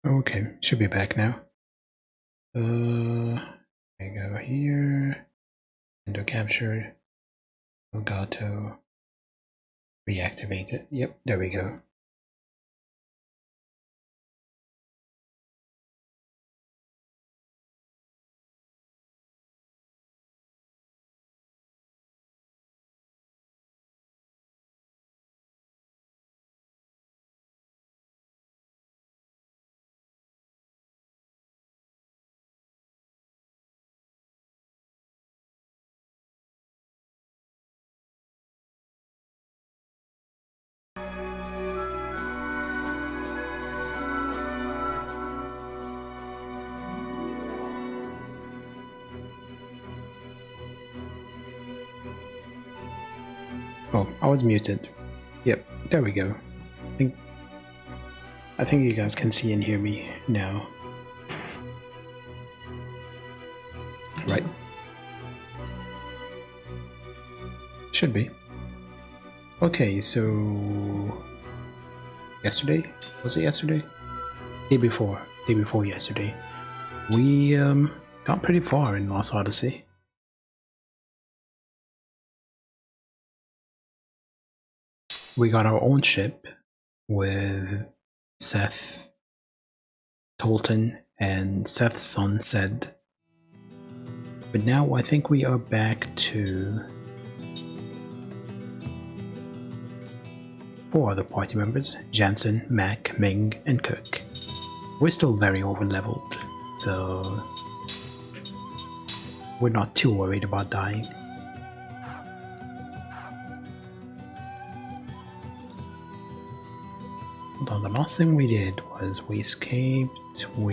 Okay, should be back now. I go here. Window captured. Elgato. Reactivate it. Yep, there we go. Oh, I was muted. Yep, there we go. I think you guys can see and hear me now. Right. Should be. Okay, so yesterday? Was it yesterday? Day before yesterday. We got pretty far in Lost Odyssey. We got our own ship with Seth, Tolton, and Seth's son Zed. But now I think we are back to 4 other party members: Jansen, Mac, Ming, and Cook. We're still very over-leveled, so we're not too worried about dying. Hold on, the last thing we did was we escaped, oh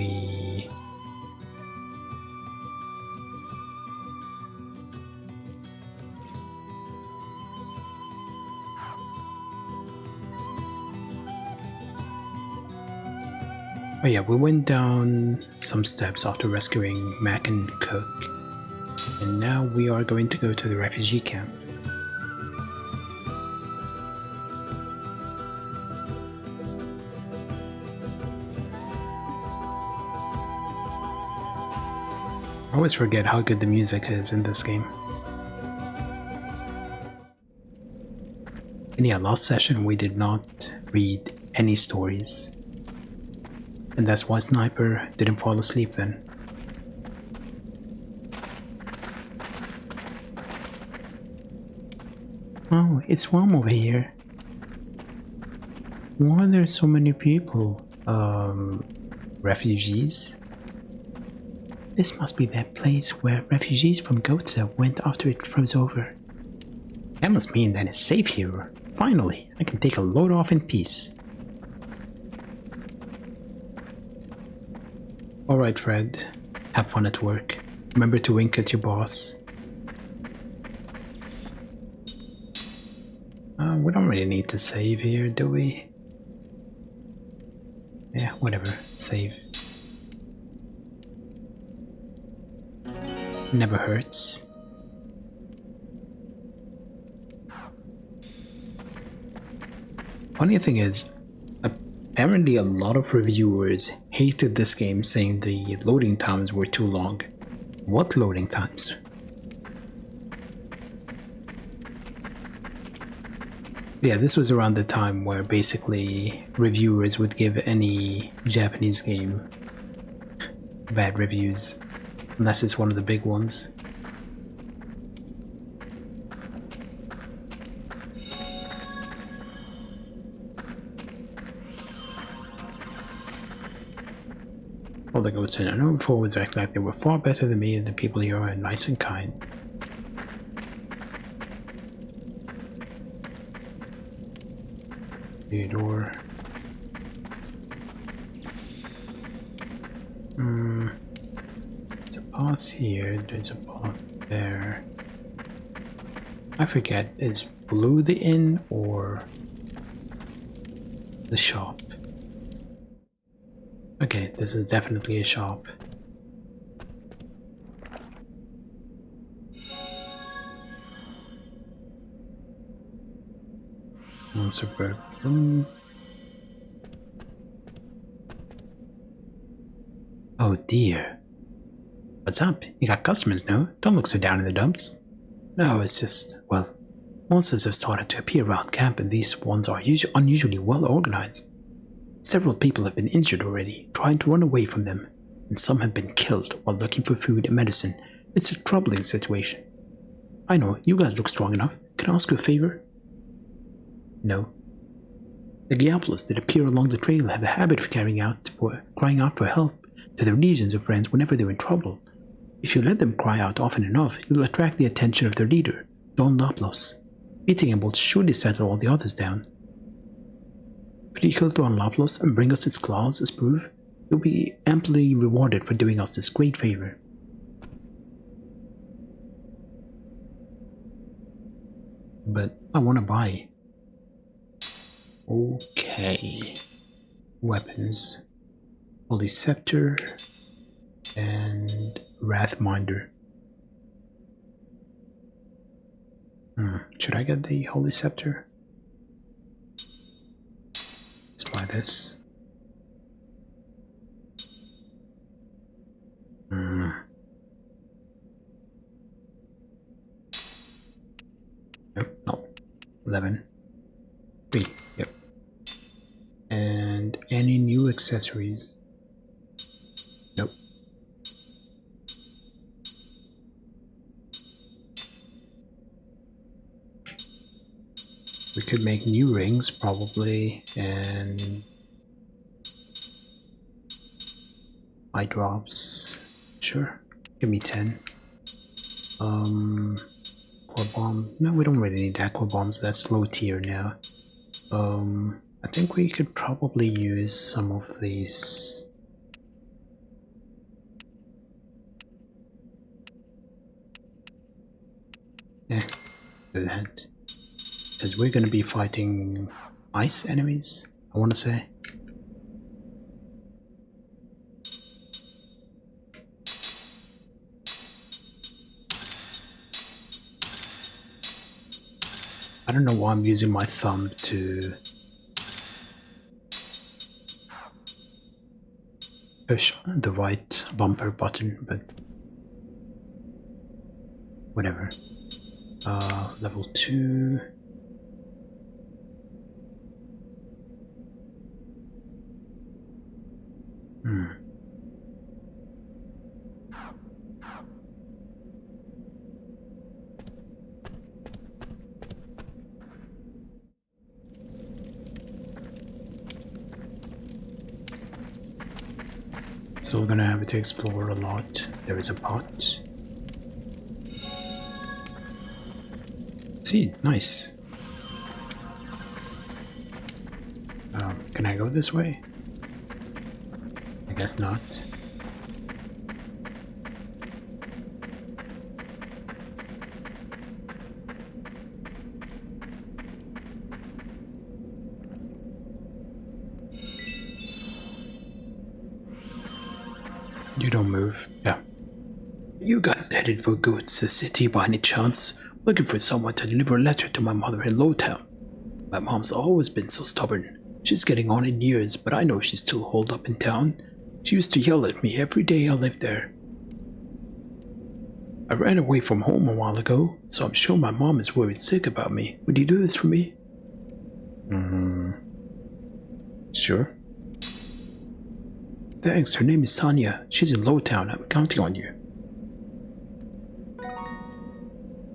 yeah, we went down some steps after rescuing Mac and Cook, and now we are going to go to the refugee camp. I always forget how good the music is in this game. And yeah, last session we did not read any stories. And that's why Sniper didn't fall asleep then. Oh, it's warm over here. Why are there so many people? Refugees? This must be that place where refugees from Gotha went after it froze over. That must mean that it's safe here. Finally, I can take a load off in peace. Alright, Fred. Have fun at work. Remember to wink at your boss. We don't really need to save here, do we? Yeah, whatever. Save. Never hurts. Funny thing is, apparently a lot of reviewers hated this game, saying the loading times were too long. What loading times? Yeah, this was around the time where basically reviewers would give any Japanese game bad reviews, unless it's one of the big ones. All the ghosts I know before was acting like they were far better than me, and the people here are nice and kind. Theodore. There's a path here, there's a path there. I forget, is Blue the inn or the shop? Okay, this is definitely a shop. Monster bird. Oh dear. What's up? You got customers, no? Don't look so down in the dumps. No, it's just, well, monsters have started to appear around camp and these ones are unusually well organized. Several people have been injured already, trying to run away from them, and some have been killed while looking for food and medicine. It's a troubling situation. I know, you guys look strong enough. Can I ask you a favor? No. The Giaplos that appear along the trail have a habit of crying out for help to their legions of friends whenever they're in trouble. If you let them cry out often enough, you'll attract the attention of their leader, Don Laplos. Beating him will surely settle all the others down. Could you kill Don Laplos and bring us his claws as proof? You'll be amply rewarded for doing us this great favor. But I want to buy. Okay. Weapons. Holy Scepter and Wrathminder. Should I get the Holy Scepter? Let's buy this. Nope, no. 11. 3, yep. And any new accessories? Nope. We could make new rings probably, and eye drops. Sure, give me 10. Aqua bomb. No, we don't really need aqua bombs. That's low tier now. I think we could probably use some of these. Yeah, do that. Because we're gonna be fighting ice enemies, I want to say. I don't know why I'm using my thumb to push the right bumper button, but whatever. Level 2. So we're gonna have to explore a lot. There is a pot. See, nice. Can I go this way? I guess not. You don't move. Yeah. You guys headed for Goat's City by any chance? Looking for someone to deliver a letter to my mother in Lowtown. My mom's always been so stubborn. She's getting on in years, but I know she's still holed up in town. She used to yell at me every day I lived there. I ran away from home a while ago, so I'm sure my mom is worried sick about me. Would you do this for me? Sure. Thanks, her name is Tanya. She's in Lowtown. I'm counting on you.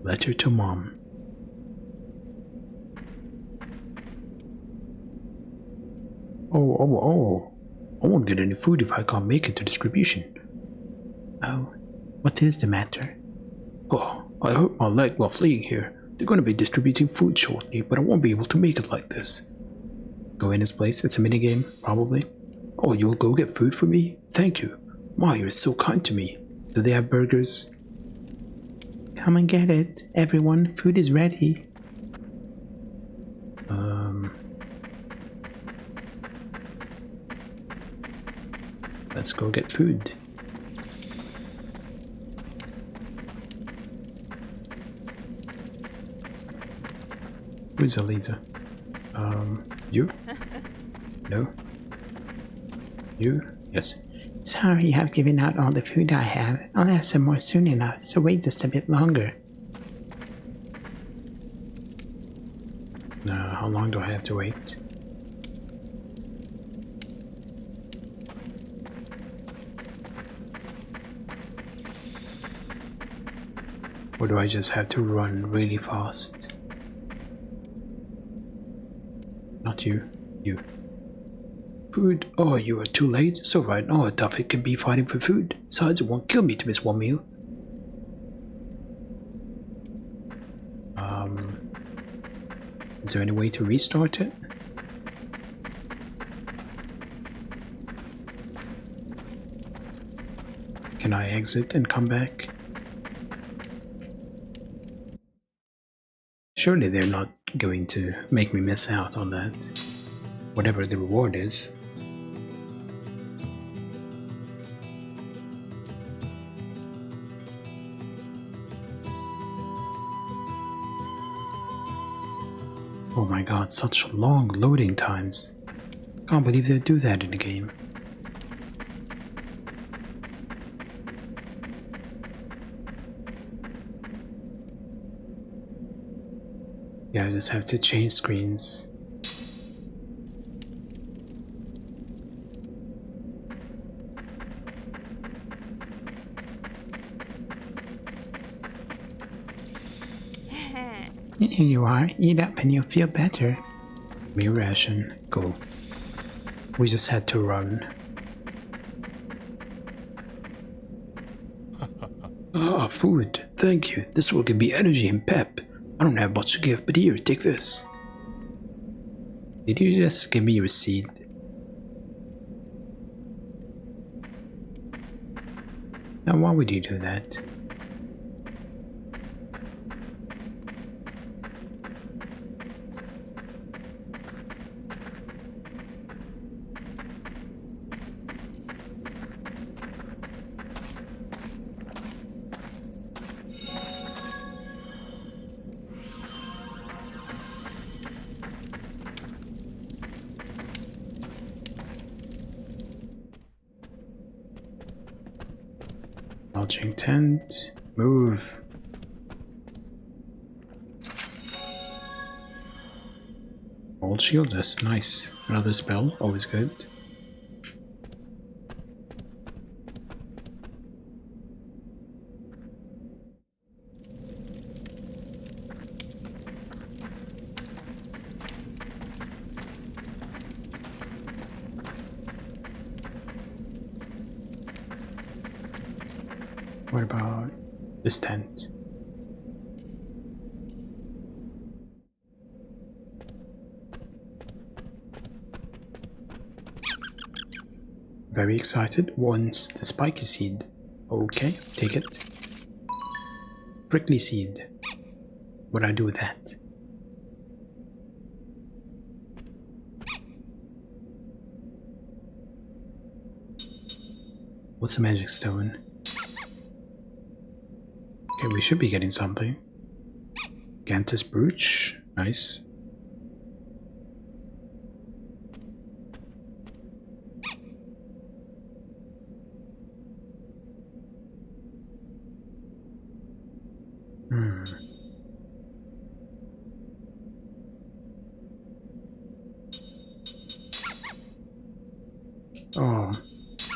Letter to Mom. Oh. I won't get any food if I can't make it to distribution. Oh, what is the matter? Oh, I hurt my leg while fleeing here. They're going to be distributing food shortly, but I won't be able to make it like this. Go in his place. It's a minigame, probably. Oh, you'll go get food for me? Thank you. Ma, you're so kind to me. Do they have burgers? Come and get it, everyone. Food is ready. Let's go get food. Who's Eliza? You? No? You? Yes. Sorry, I've given out all the food I have. I'll have some more soon enough, so wait just a bit longer. How long do I have to wait? Or do I just have to run really fast? Not you. You. Food? Oh, you are too late? So right now, a Duffy can be fighting for food. Besides, it won't kill me to miss one meal. Is there any way to restart it? Can I exit and come back? Surely they're not going to make me miss out on that. Whatever the reward is. Oh my god, such long loading times. Can't believe they do that in a game. Yeah, I just have to change screens. Here you are. Eat up and you'll feel better. Meal ration. Cool. We just had to run. Ah, food. Thank you. This will give me energy and pep. I don't have much to give, but here, take this. Did you just give me your seed? Now, why would you do that? Launching tent. Move. Old shield, that's nice. Another spell, always good. What about this tent? Very excited. Wants the spiky seed. Okay, take it. Prickly seed. What do I do with that? What's a magic stone? Okay, we should be getting something. Gantus brooch. Nice. Oh,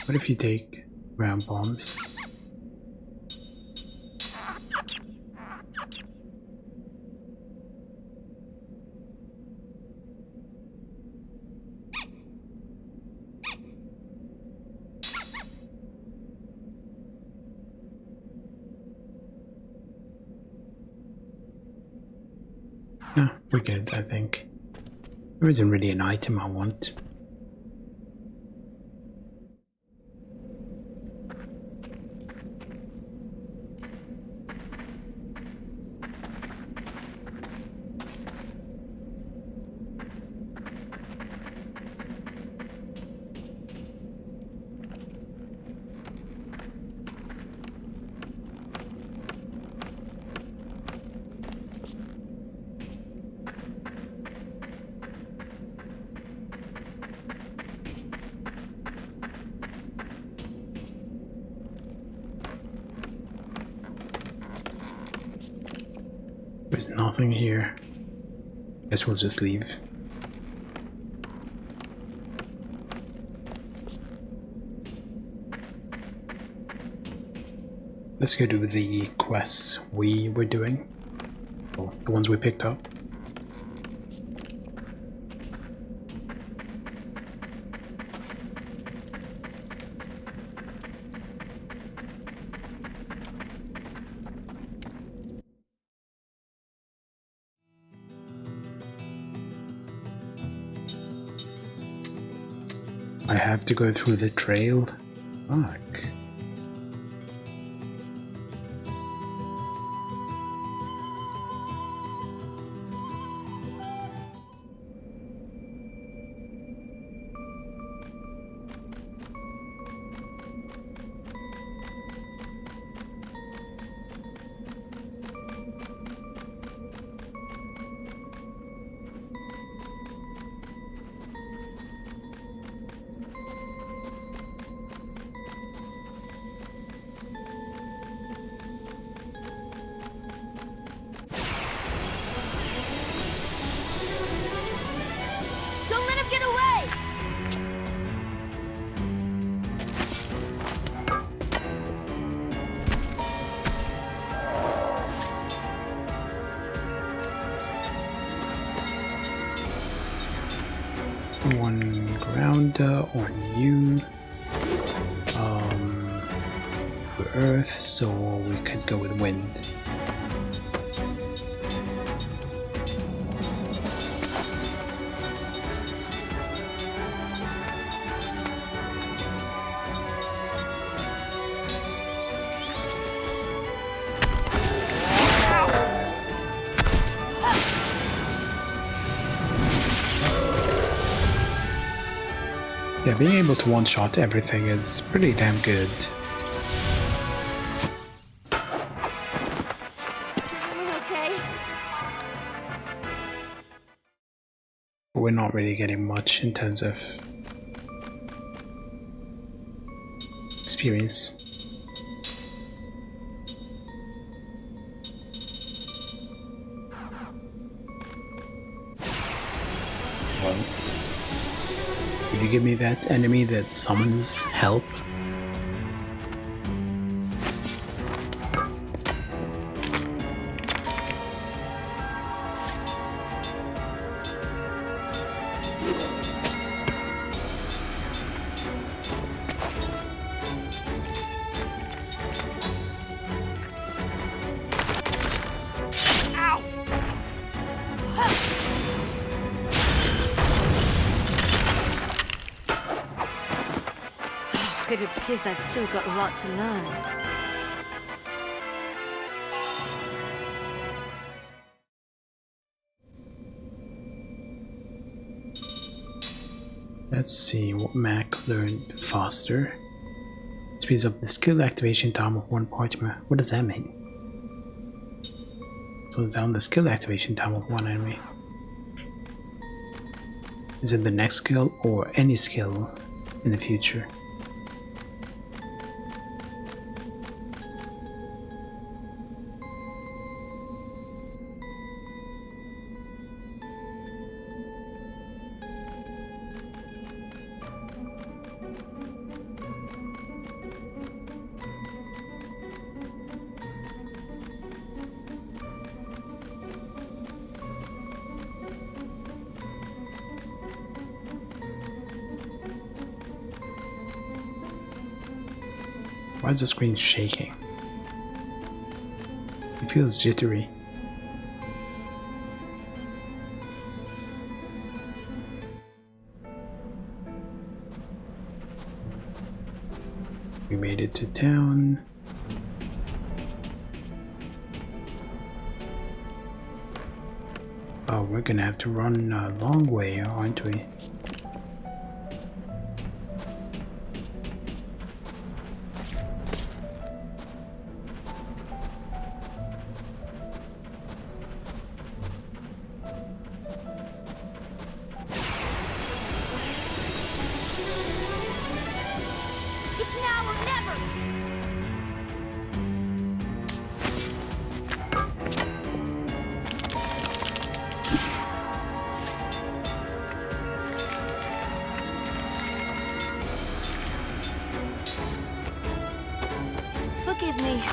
what if you take round bombs? No, we're good, I think. There isn't really an item I want. There's nothing here. Guess we'll just leave. Let's go do the quests we were doing. Well, the ones we picked up. I have to go through the trail. Fuck. Don't let him get away! One grounder on you. For earth, so we could go with wind. Yeah, being able to one-shot everything is pretty damn good. Okay. But we're not really getting much in terms of experience. Well, will you give me that enemy that summons help? It appears I've still got a lot to learn. Let's see what Mac learned faster. Speeds up the skill activation time of one party member. What does that mean? Slows down the skill activation time of one enemy. Is it the next skill or any skill in the future? Why is the screen shaking? It feels jittery. We made it to town. Oh, we're gonna have to run a long way, aren't we? It's now or never! me.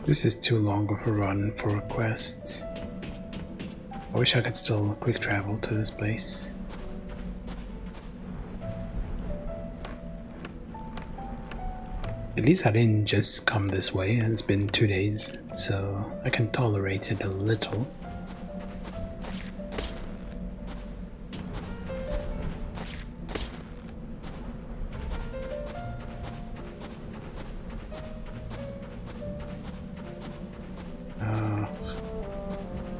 This is too long of a run for a quest. I wish I could still quick travel to this place. At least I didn't just come this way, and it's been 2 days, so I can tolerate it a little.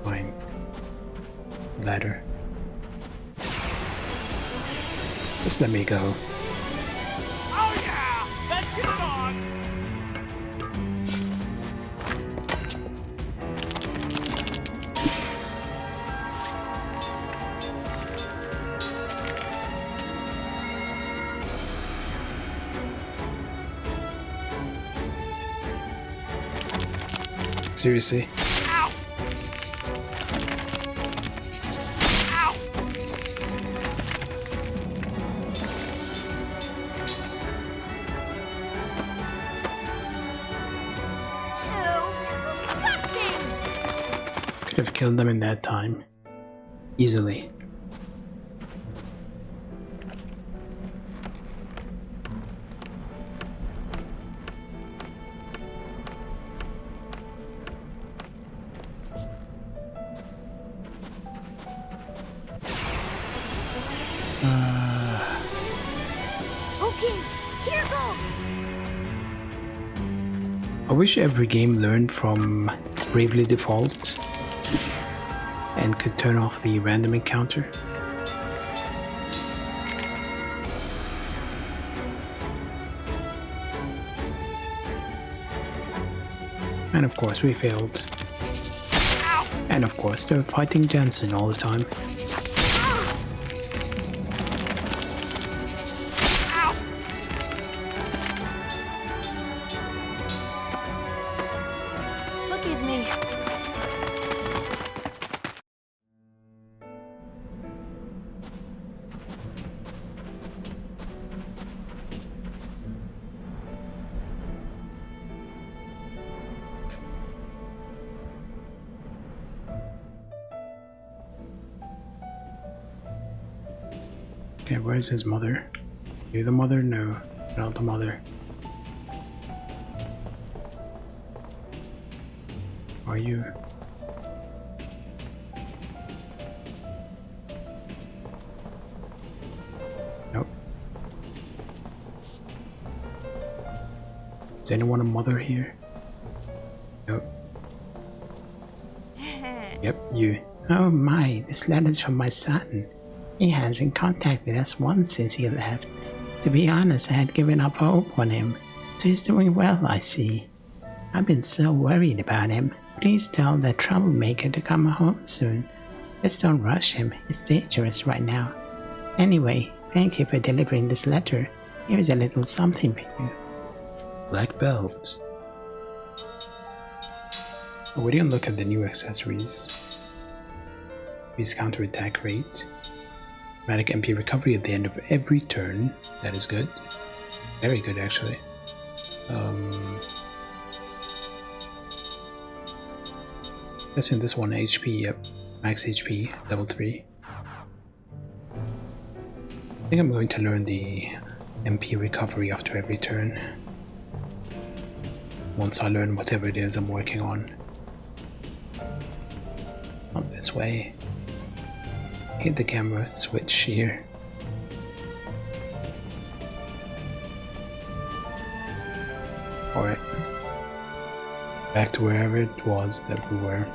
Fine. Ladder. Just let me go. Oh yeah! Let's get it on! Seriously? Ow! Ow! Ew, disgusting! Could have killed them in that time. Easily. Okay, here goes! I wish every game learned from Bravely Default and could turn off the random encounter. And of course we failed. And of course they're fighting Jensen all the time. Forgive me. Okay, where's his mother? You the mother? No, not the mother. Are you? Nope. Is anyone a mother here? Nope. Yep, you. Oh my, this letter's from my son. He hasn't contacted us once since he left. To be honest, I had given up hope on him. So he's doing well, I see. I've been so worried about him. Please tell that troublemaker to come home soon. Just don't rush him. It's dangerous right now. Anyway, thank you for delivering this letter. Here's a little something for you. Black belt. Oh, we didn't look at the new accessories. Increase counter-attack rate. Automatic MP recovery at the end of every turn. That is good. Very good, actually. Guess in this one, HP, yep. Max HP, level 3. I think I'm going to learn the MP recovery after every turn. Once I learn whatever it is I'm working on. Not this way. Hit the camera switch here. Alright. Back to wherever it was that we were.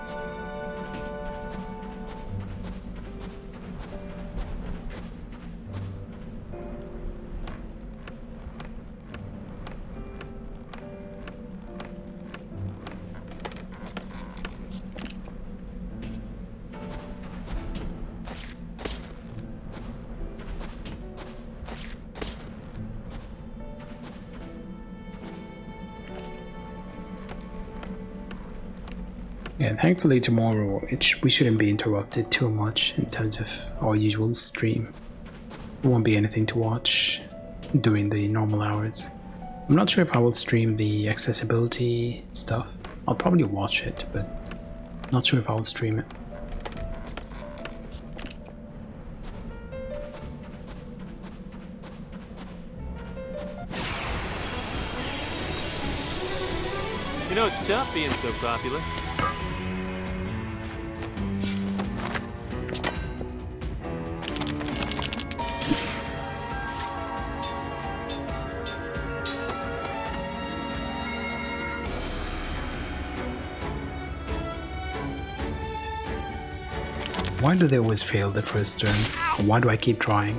Yeah, thankfully tomorrow we shouldn't be interrupted too much in terms of our usual stream. There won't be anything to watch during the normal hours. I'm not sure if I will stream the accessibility stuff. I'll probably watch it, but not sure if I will stream it. You know, it's tough being so popular. Why do they always fail the first turn? Why do I keep trying?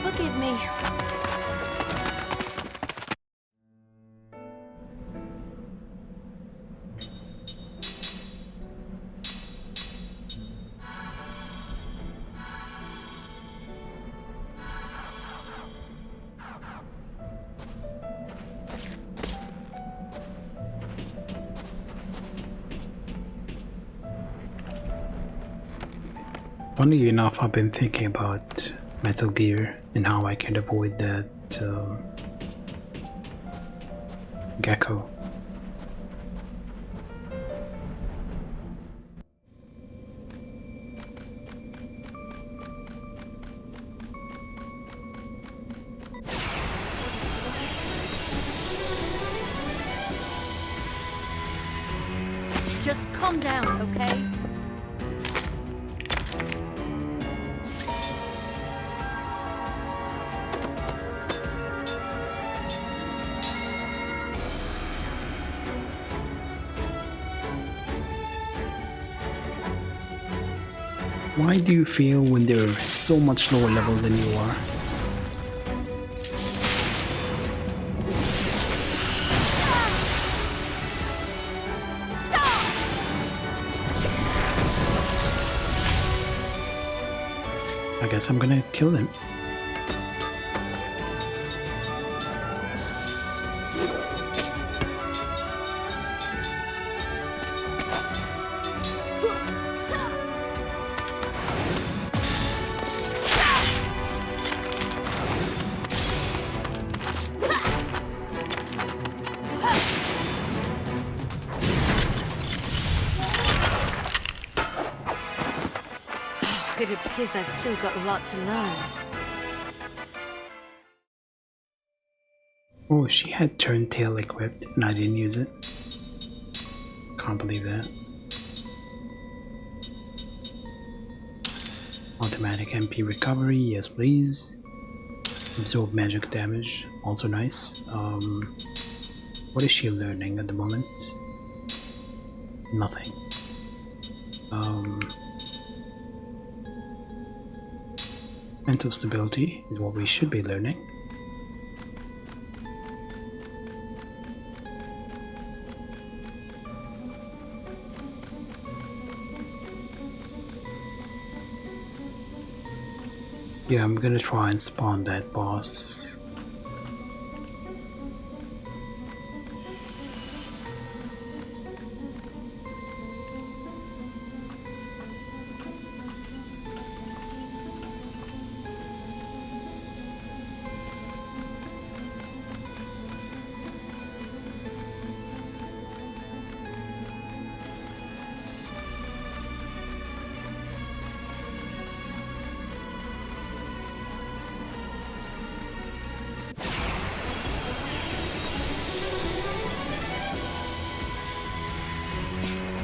Forgive me. Funnily enough, I've been thinking about Metal Gear and how I can avoid that gecko. Just calm down, okay? Why do you feel when they're so much lower level than you are? I guess I'm gonna kill them. It appears I've still got a lot to learn. Oh, she had Turntail equipped and I didn't use it. Can't believe that. Automatic MP recovery, yes please. Absorb magic damage, also nice. What is she learning at the moment? Nothing. Mental stability is what we should be learning. Yeah, I'm gonna try and spawn that boss.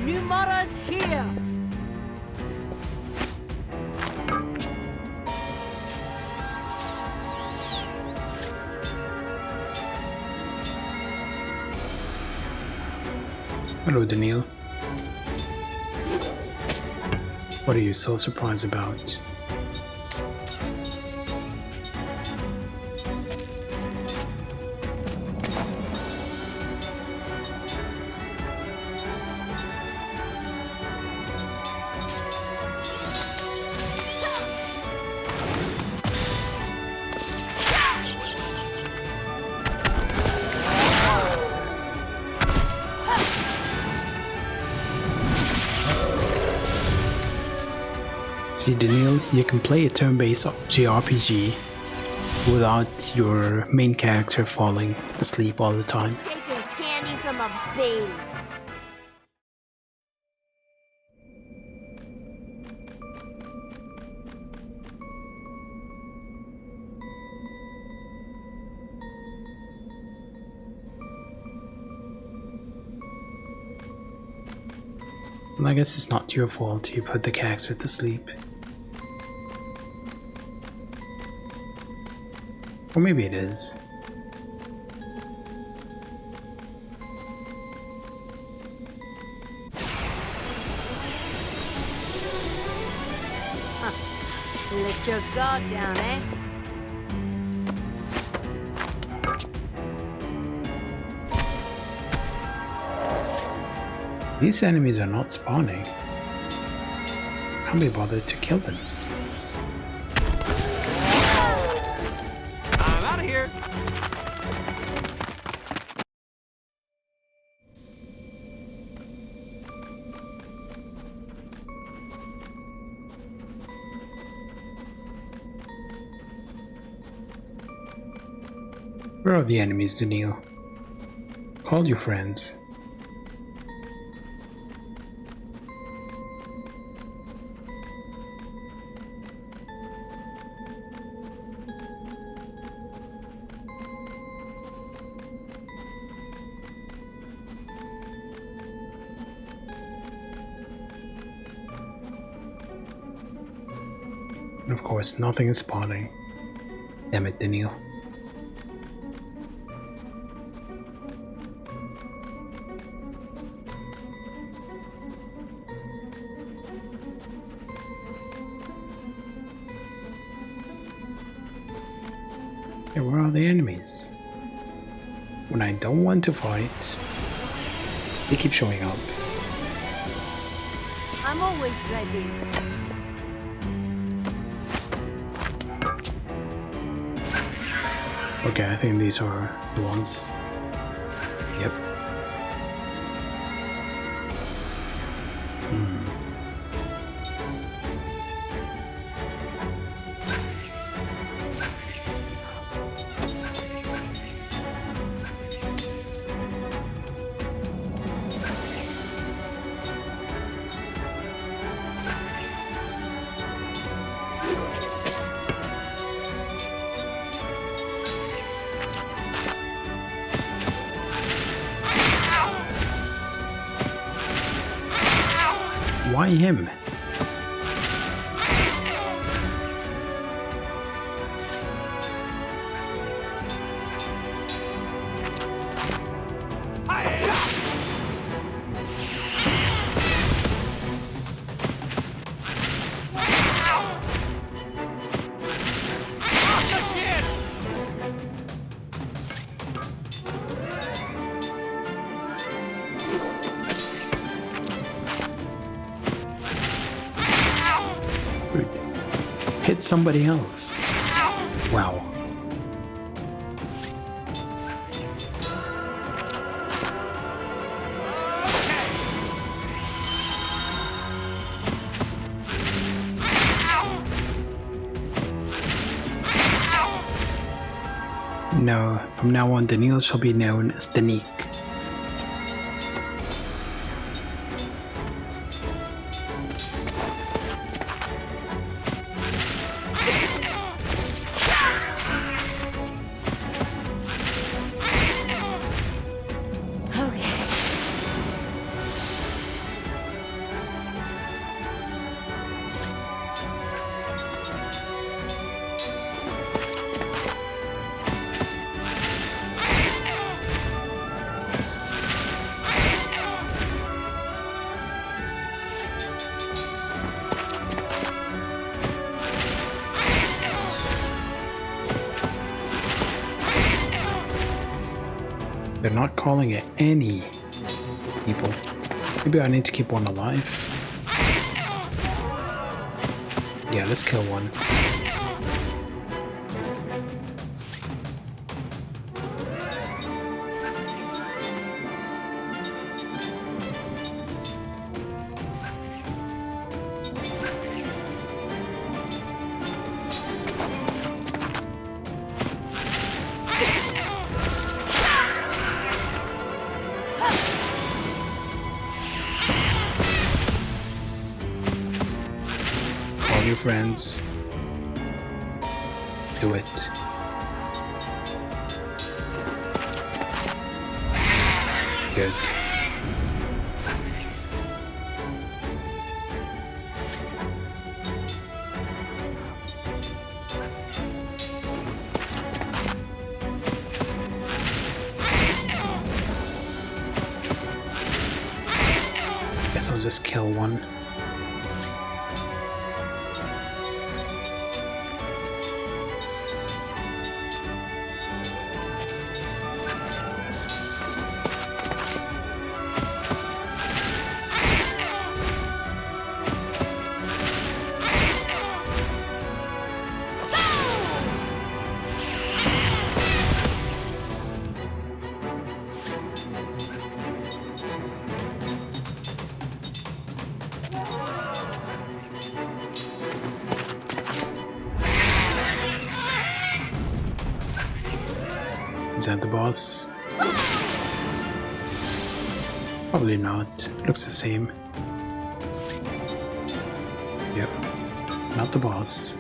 Numara's here! Hello, Daniil. What are you so surprised about? See, Daniel, you can play a turn-based JRPG without your main character falling asleep all the time. Taking candy from a baby. Well, I guess it's not your fault you put the character to sleep. Or maybe it is. Let your guard down, eh? These enemies are not spawning. Can't be bothered to kill them. I'm out of here. Where are the enemies, Daniil? Call your friends. And of course, nothing is spawning. Damn it, Daniil. Hey, where are the enemies? When I don't want to fight, they keep showing up. I'm always ready. Okay, I think these are the ones. Yep. Why him? Hit somebody else. Wow. No, from now on, Daniil shall be known as Danik. Okay. They're not calling it any people. Maybe I need to keep one alive. Yeah, let's kill one. new friends. Do it. Good. Guess I'll just kill one. Is that the boss? Probably not. Looks the same. Yep. Not the boss.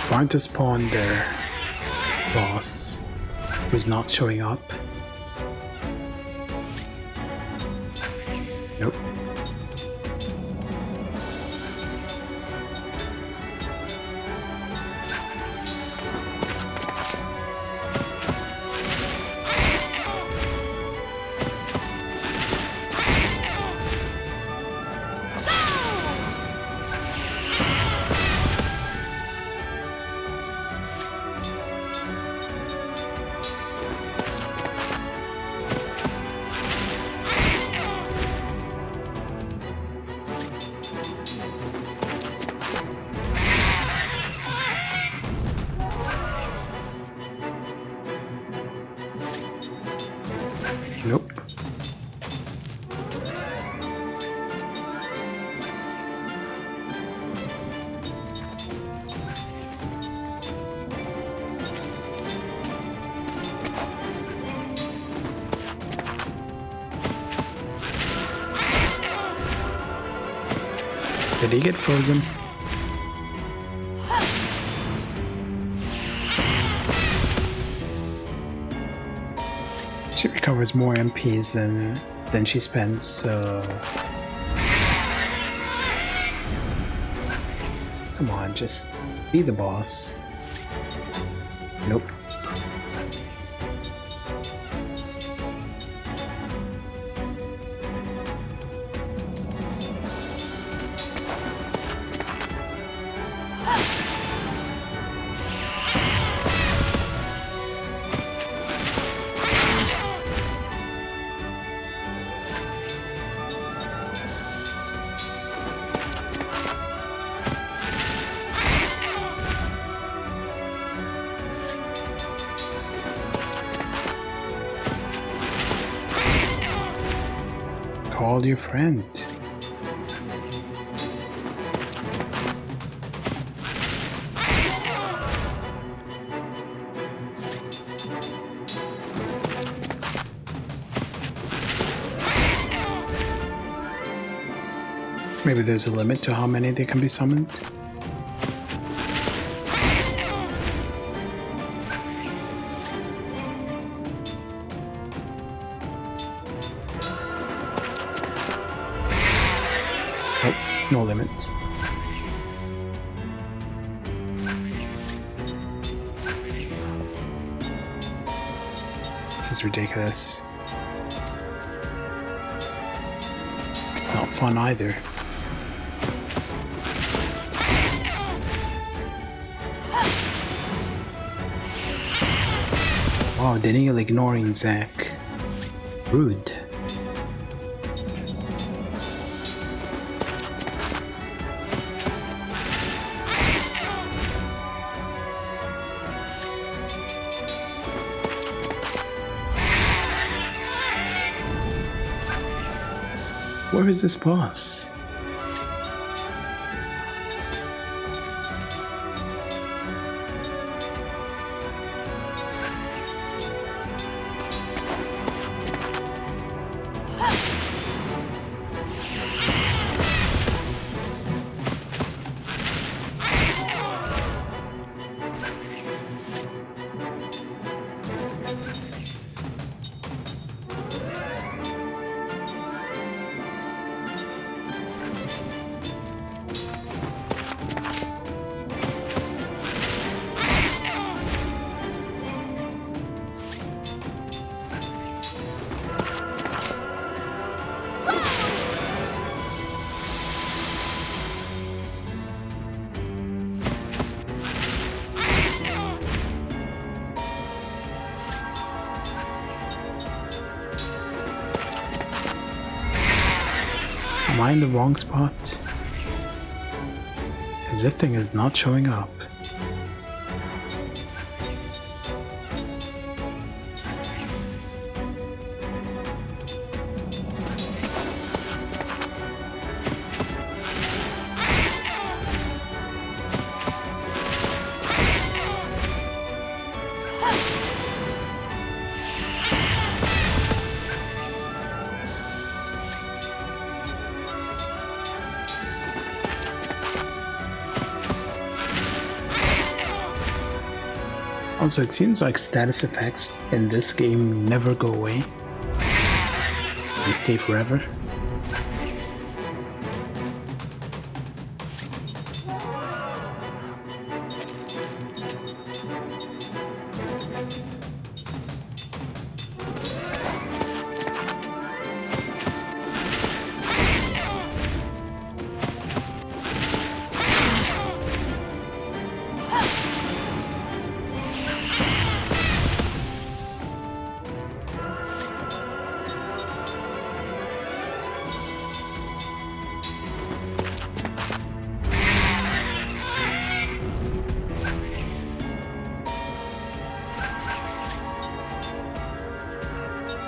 Trying to spawn their boss who's not showing up. Nope. Nope. Did he get frozen? She recovers more MPs than she spends, so... Come on, just be the boss. Nope. Call your friend. Maybe there's a limit to how many they can be summoned. Nope, no limit. This is ridiculous. It's not fun either. Wow, Daniel ignoring Zack. Rude. Where is this boss? Am I in the wrong spot? Because this thing is not showing up. Also, it seems like status effects in this game never go away. They stay forever.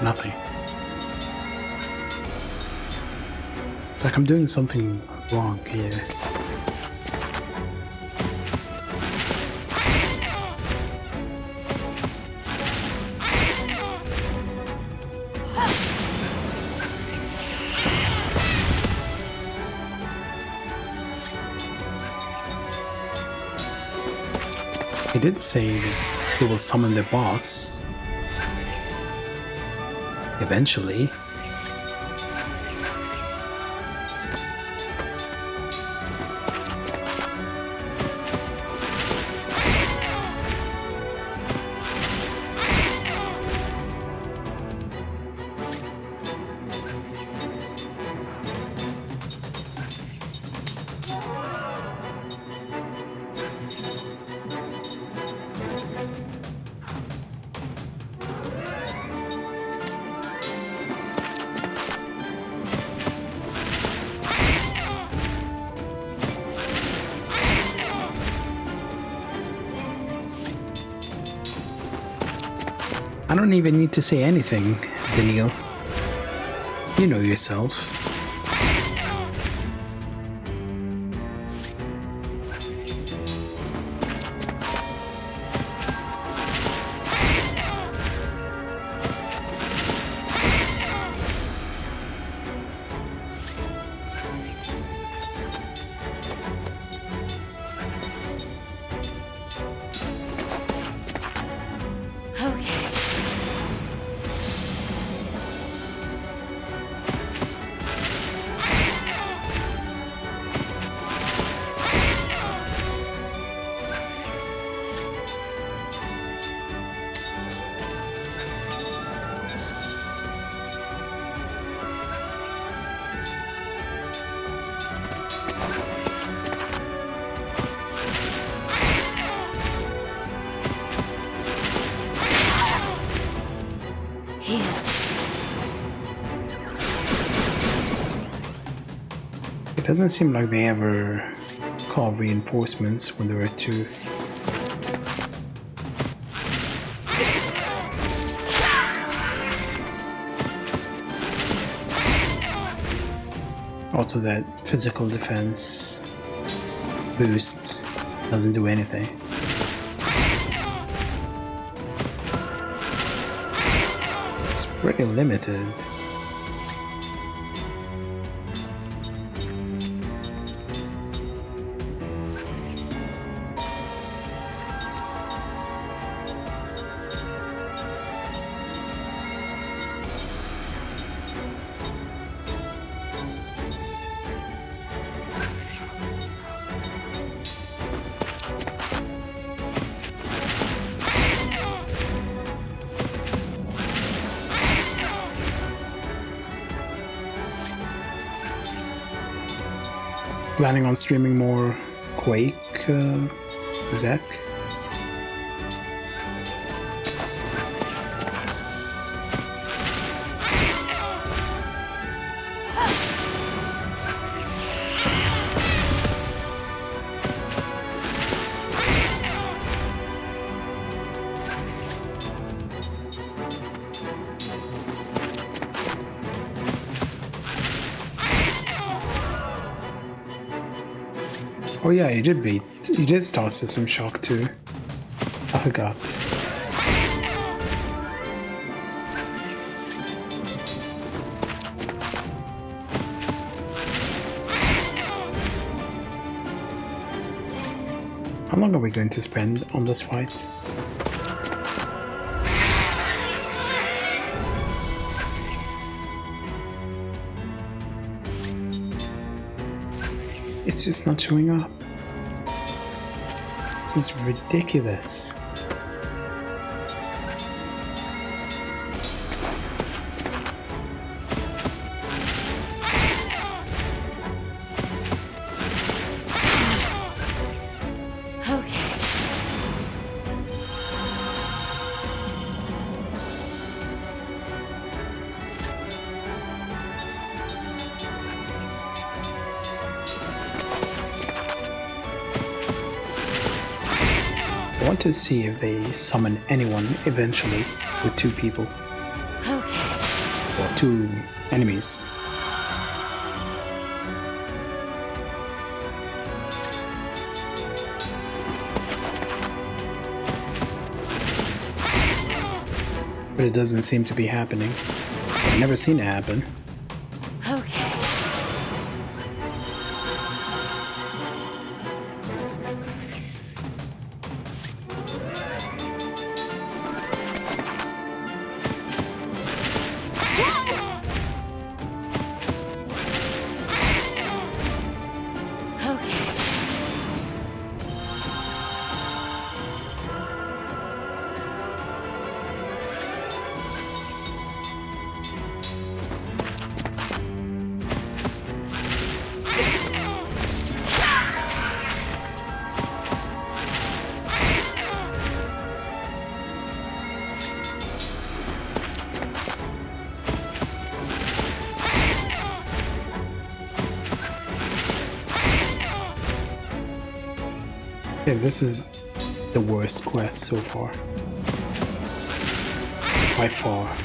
Nothing. It's like I'm doing something wrong here. He did say that he will summon the boss eventually. I don't even need to say anything, Daniil. You know yourself. It doesn't seem like they ever call reinforcements when there are two. Also, that physical defense boost doesn't do anything. It's pretty limited. Planning on streaming more Quake, Zach? Oh yeah, you did start System Shock too. I forgot. How long are we going to spend on this fight? It's just not showing up. This is ridiculous. I want to see if they summon anyone eventually with 2 people. Or 2 enemies. But it doesn't seem to be happening. I've never seen it happen. Yeah, this is the worst quest so far. By far.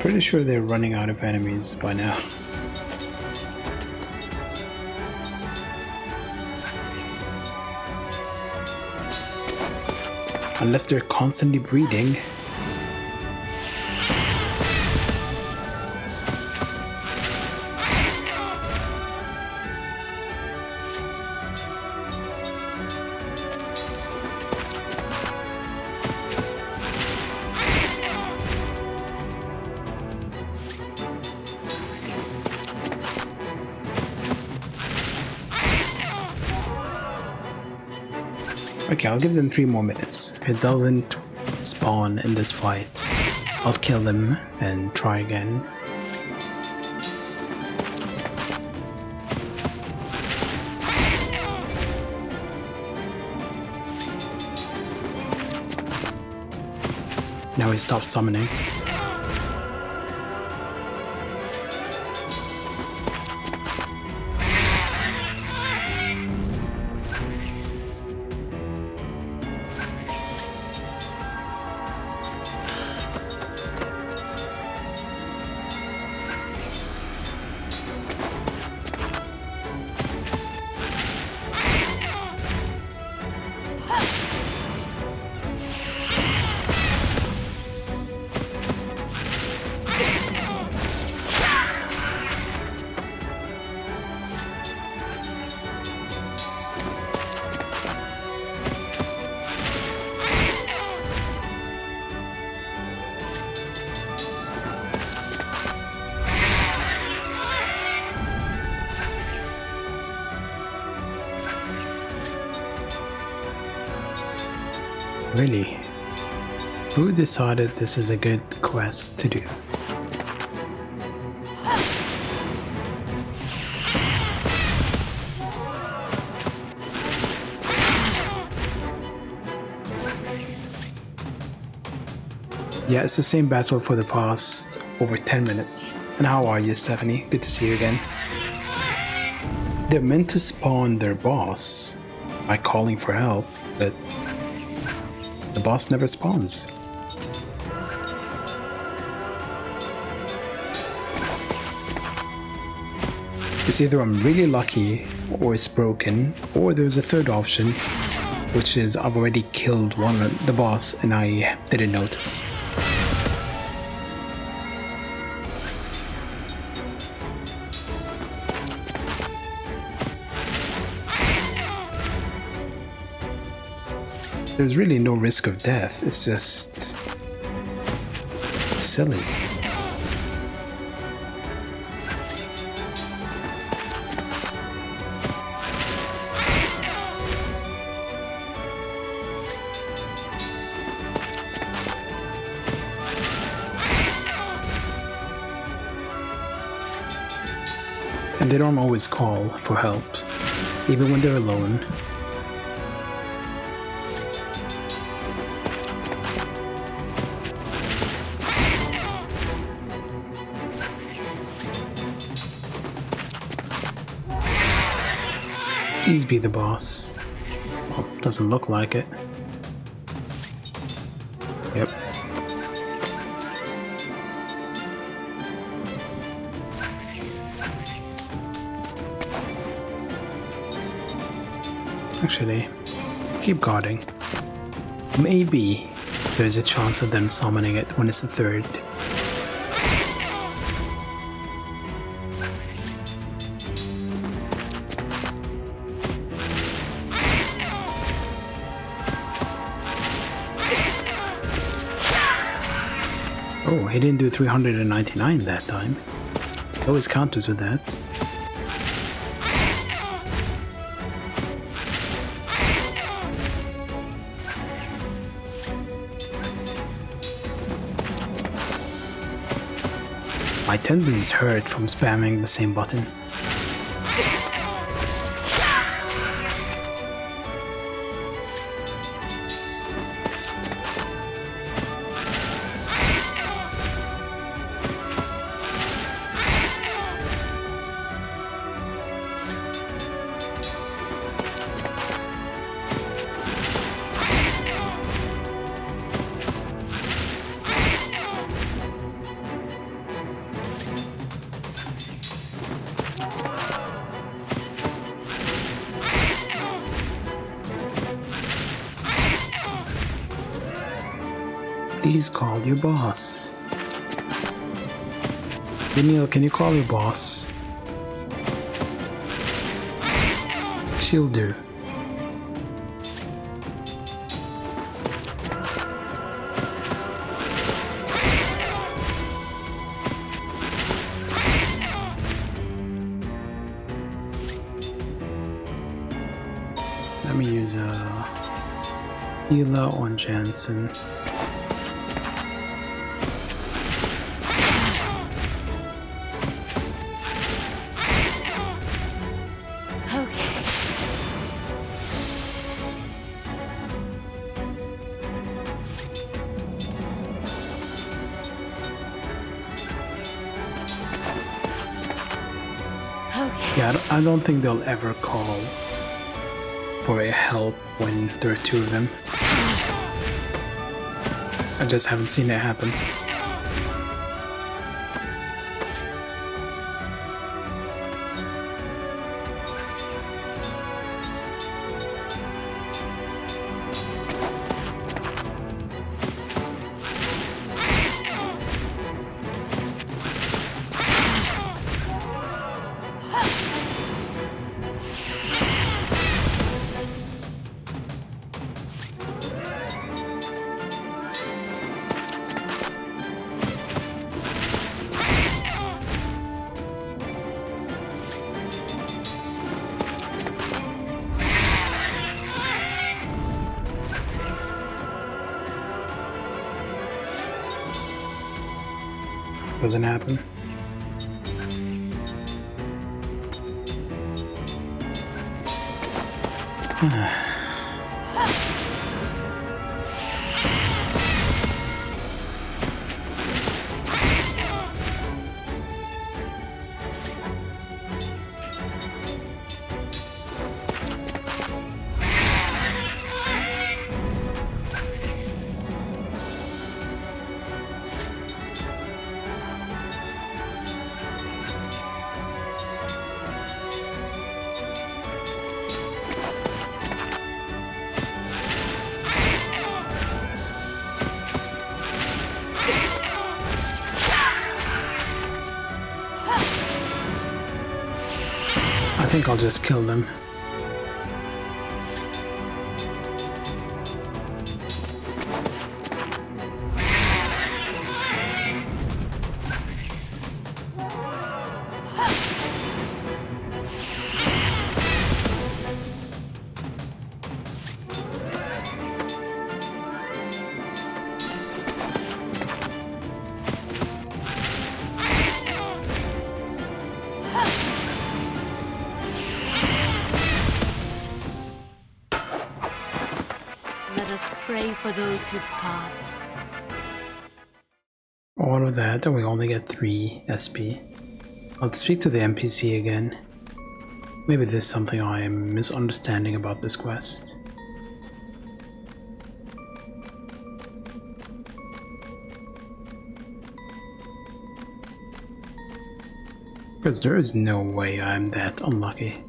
Pretty sure they're running out of enemies by now. Unless they're constantly breeding. Okay, I'll give them 3 more minutes. If it doesn't spawn in this fight, I'll kill them and try again. Now he stops summoning. Really? Who decided this is a good quest to do? Yeah, it's the same battle for the past over 10 minutes. And how are you, Stephanie? Good to see you again. They're meant to spawn their boss by calling for help, but the boss never spawns. It's either I'm really lucky, or it's broken, or there's a third option, which is I've already killed the boss and I didn't notice. There's really no risk of death, it's just silly. And they don't always call for help, even when they're alone. Please be the boss. Well, doesn't look like it. Yep. Actually, keep guarding. Maybe there's a chance of them summoning it when it's the third. Oh, he didn't do 399 that time. He always counters with that. My tendons hurt from spamming the same button. Please call your boss. Daniel, can you call your boss? She'll do. Let me use a healer on Jansen. Yeah, I don't think they'll ever call for a help when there are two of them. I just haven't seen it happen. Doesn't happen. I think I'll just kill them. Pray for those who've passed. All of that, and we only get 3 SP. I'll speak to the NPC again. Maybe there's something I am misunderstanding about this quest. Because there is no way I'm that unlucky.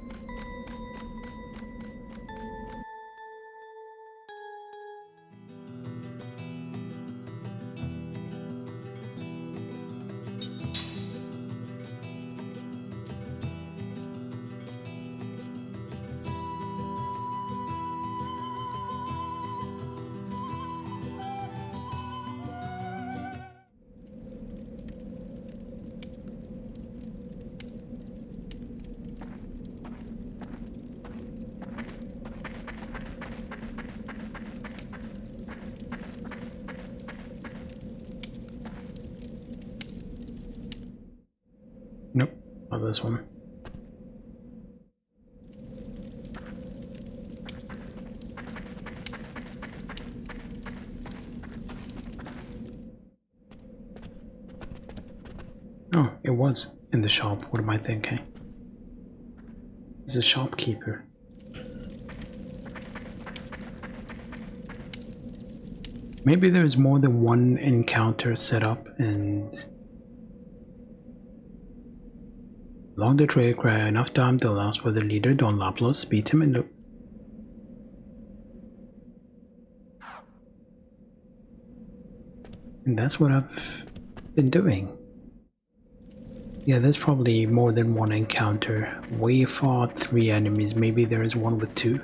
Nope, not this one. Oh, it was in the shop. What am I thinking? It's a shopkeeper. Maybe there's more than one encounter set up and along the trail cry enough time to last for the leader Don Laplos beat him in the And that's what I've been doing. Yeah, there's probably more than one encounter. We fought 3 enemies, maybe there is one with 2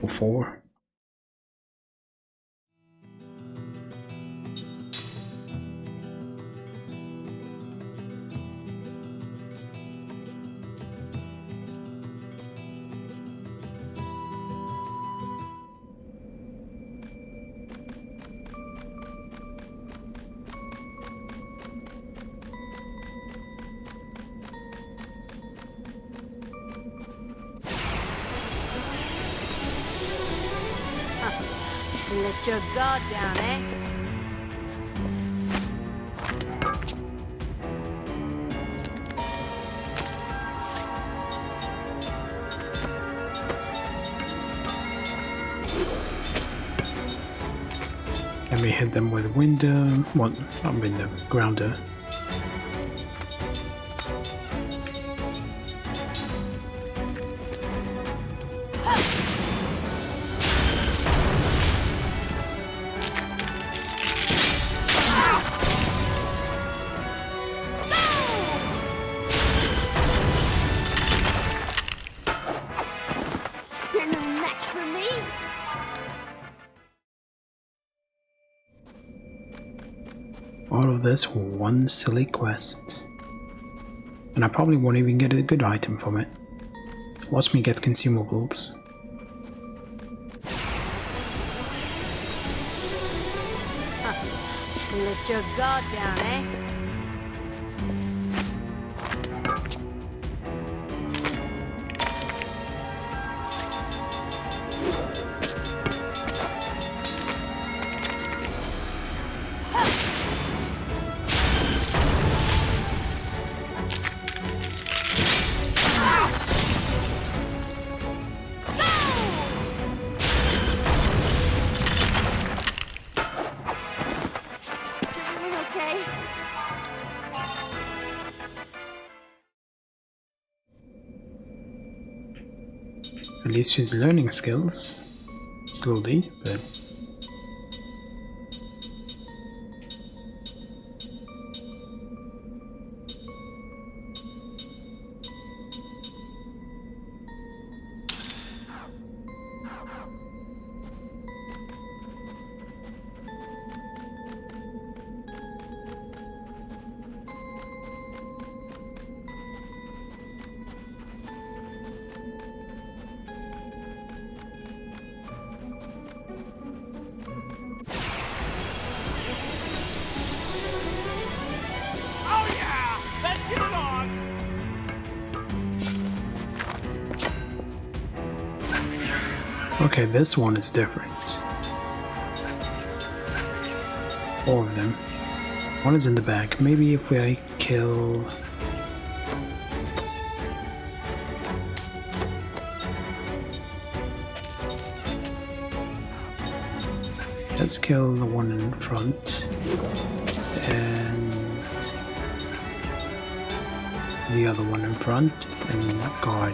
or 4. Let your guard down, eh? Let me hit them with window. Well, not window, grounder. You're no match for me. All of this for one silly quest. And I probably won't even get a good item from it. Watch me get consumables. Let your guard down, eh? Okay. At least she's learning skills. Slowly, but... Oh yeah! Let's get it on! Okay, this one is different. 4 of them. One is in the back. Maybe if I kill... Let's kill the one in front. And... the other one in front. And guard.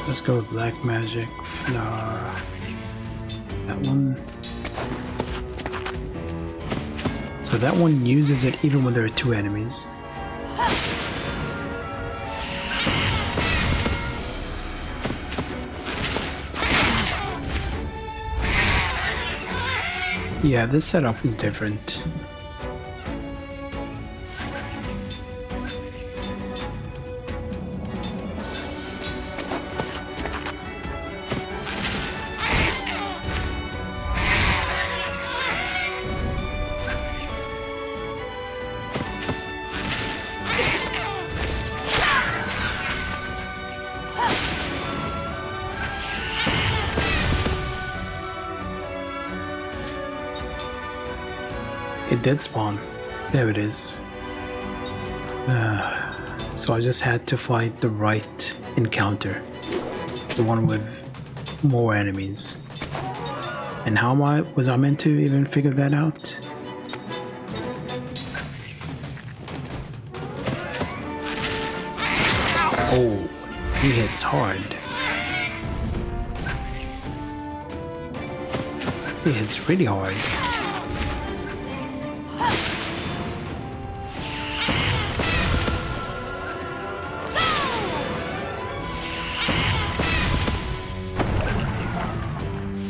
Let's go with black magic. Nah. That one. So that one uses it even when there are 2 enemies. Yeah, this setup is different. It did spawn. There it is. So I just had to fight the right encounter. The one with more enemies. And how was I meant to even figure that out? Oh, he hits hard. He hits really hard.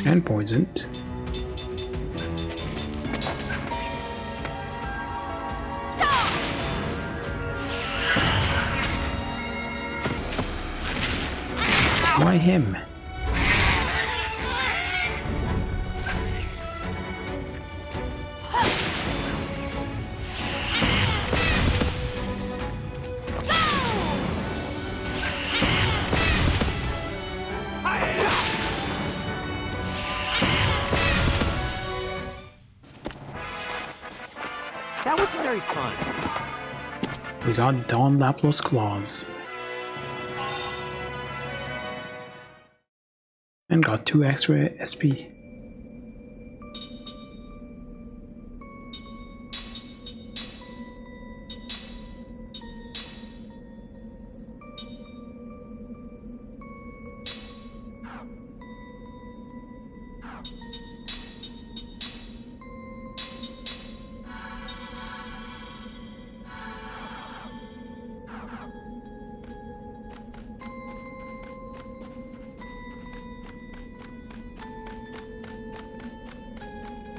And poisoned. Why him? That wasn't very fun. We got Don Laplos claws. And got 2 extra SP.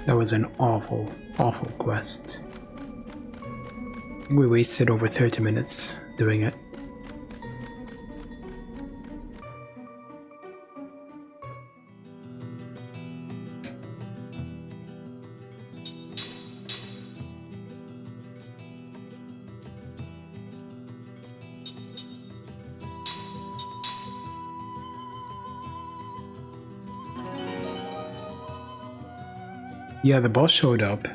That was an awful, awful quest. We wasted over 30 minutes doing it. Yeah, the boss showed up.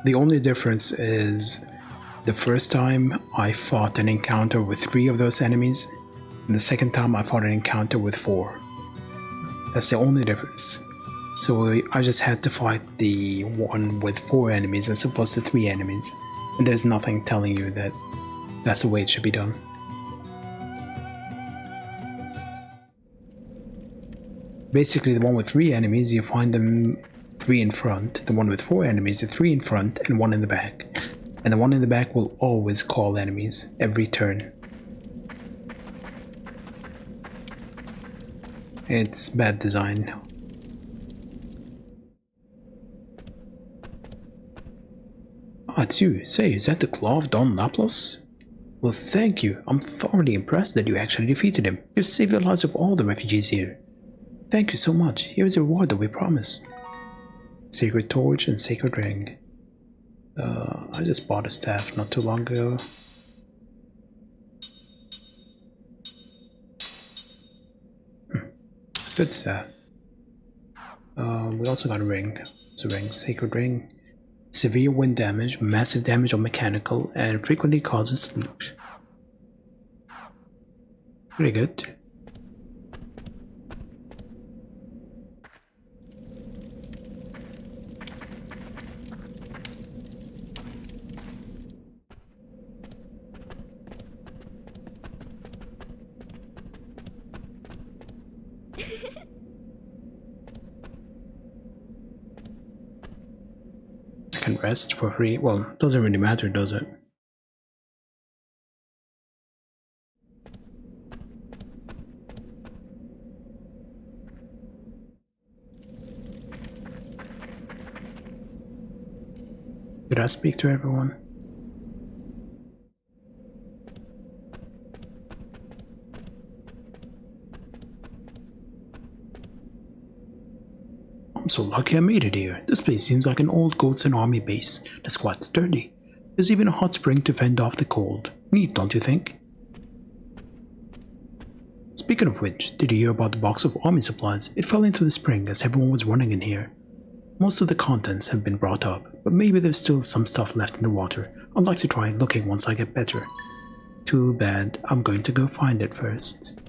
The only difference is the first time I fought an encounter with 3 of those enemies, and the second time I fought an encounter with 4. That's the only difference. So I just had to fight the one with 4 enemies as opposed to 3 enemies, and there's nothing telling you that that's the way it should be done. Basically, the one with 3 enemies, you find them 3 in front. The one with 4 enemies, the 3 in front and 1 in the back. And the one in the back will always call enemies every turn. It's bad design. Ah, it's you. Say, is that the claw of Don Laplos? Well, thank you. I'm thoroughly impressed that you actually defeated him. You've saved the lives of all the refugees here. Thank you so much. Here's the reward that we promised. Sacred Torch and Sacred Ring. I just bought a staff not too long ago. Good staff. We also got a ring. It's a ring. Sacred Ring. Severe wind damage, massive damage on mechanical, and frequently causes sleep. Pretty good. I can rest for free. Well, doesn't really matter, does it? Did I speak to everyone? I'm so lucky I made it here. This place seems like an old goats and army base. That's quite sturdy. There's even a hot spring to fend off the cold. Neat, don't you think? Speaking of which, did you hear about the box of army supplies? It fell into the spring as everyone was running in here. Most of the contents have been brought up, but maybe there's still some stuff left in the water. I'd like to try looking once I get better. Too bad, I'm going to go find it first.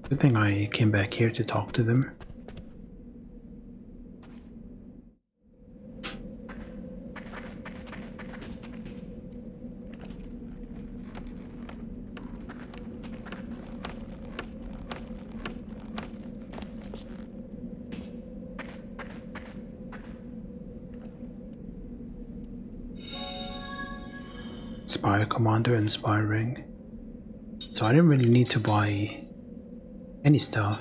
Good thing I came back here to talk to them. Spire Commander and Spire Ring. So I didn't really need to buy any stuff.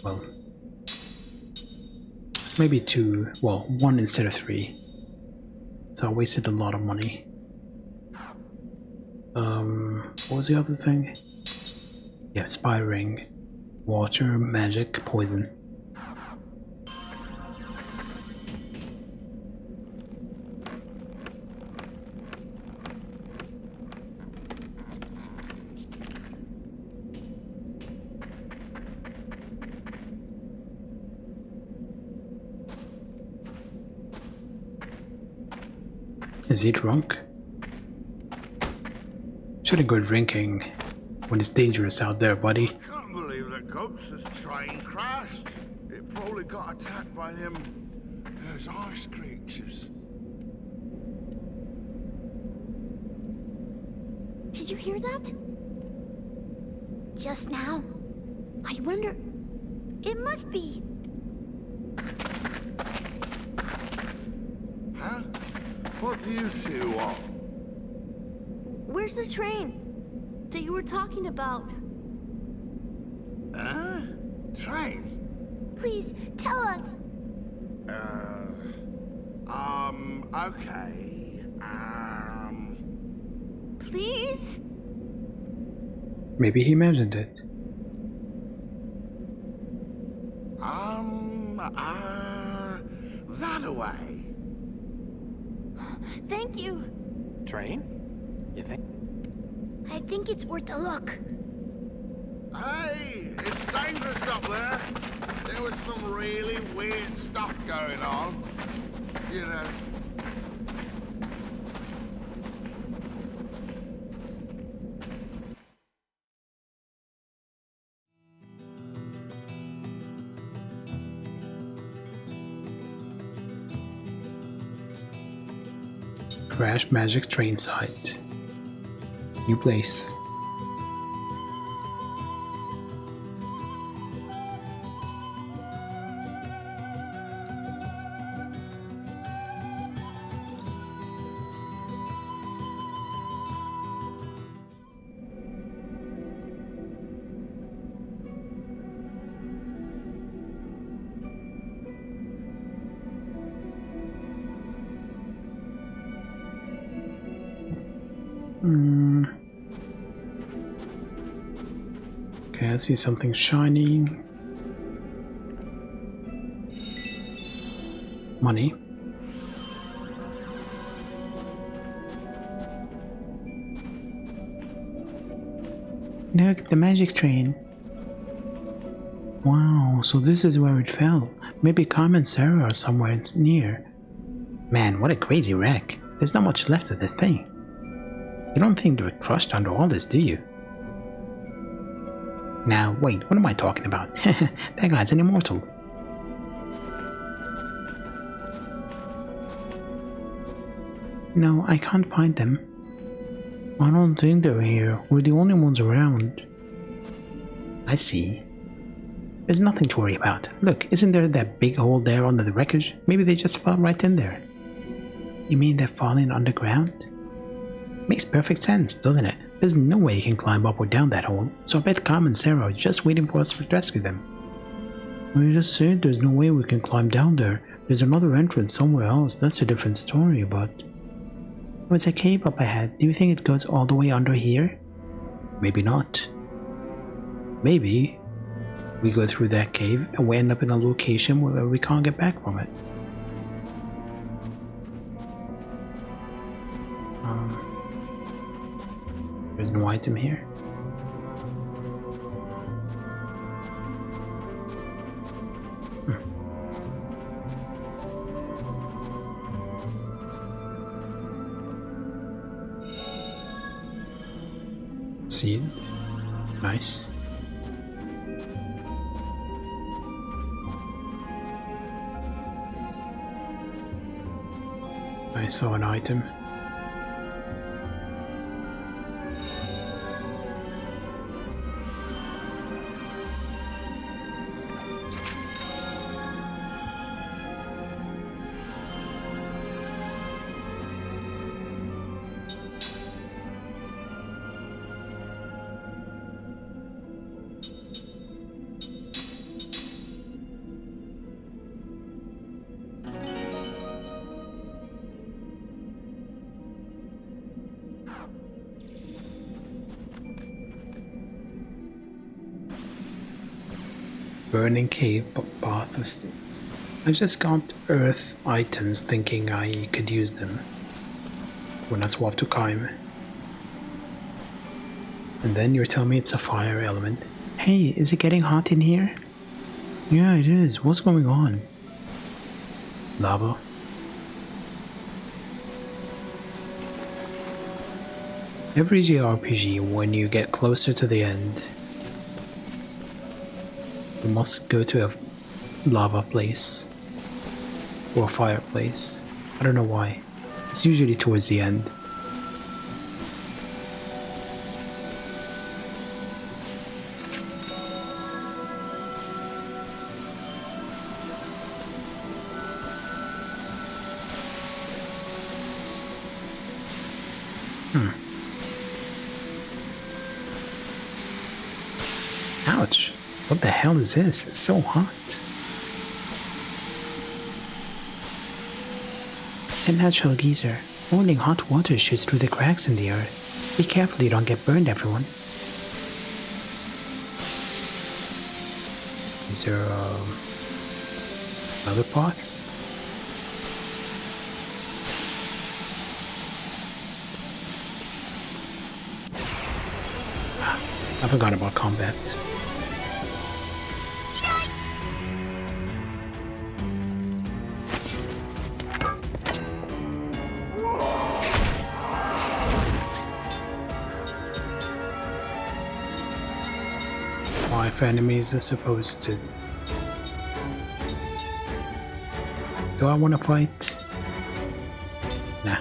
Well, maybe two, well, one instead of three. So I wasted a lot of money. What was the other thing? Yeah, Spire Ring. Water, magic, poison. Is he drunk? Shouldn't go drinking when it's dangerous out there, buddy. Can't believe the Ghost's train crashed. It probably got attacked by those ice creatures. Did you hear that? Just now? I wonder... It must be... Huh? What do you two want? Where's the train that you were talking about? Huh? Train? Please, tell us. Okay. Please? Maybe he imagined it. That away. Thank you. Train? You think? I think it's worth a look. Hey, it's dangerous up there. There was some really weird stuff going on. You know. Crash Magic Train Site. New place. Okay, I see something shining. Money. Look, the magic train. Wow, so this is where it fell. Maybe Carmen and Sarah are somewhere near. Man, what a crazy wreck. There's not much left of this thing. You don't think they were crushed under all this, do you? Now, wait, what am I talking about? That guy's an immortal. No, I can't find them. I don't think they're here. We're the only ones around. I see. There's nothing to worry about. Look, isn't there that big hole there under the wreckage? Maybe they just fell right in there. You mean they're falling underground? Makes perfect sense, doesn't it? There's no way you can climb up or down that hole, so I bet Carmen and Sarah are just waiting for us to rescue them. We just said there's no way we can climb down there. There's another entrance somewhere else, that's a different story, but... There's a cave up ahead. Do you think it goes all the way under here? Maybe not. Maybe we go through that cave and we end up in a location where we can't get back from it. There's no item here. seed. Nice. I saw an item. Burning cave bath of steel. I just got earth items thinking I could use them when I swapped to Kaim. And then you're telling me it's a fire element. Hey, is it getting hot in here? Yeah, it is. What's going on? Lava. Every JRPG, when you get closer to the end, you must go to a lava place or a fireplace. I don't know why. It's usually towards the end. Ouch. What the hell is this? It's so hot. It's a natural geyser. Boiling hot water shoots through the cracks in the earth. Be careful you don't get burned, everyone. Is there another path? I forgot about combat. If enemies are supposed to. Do I want to fight? Nah.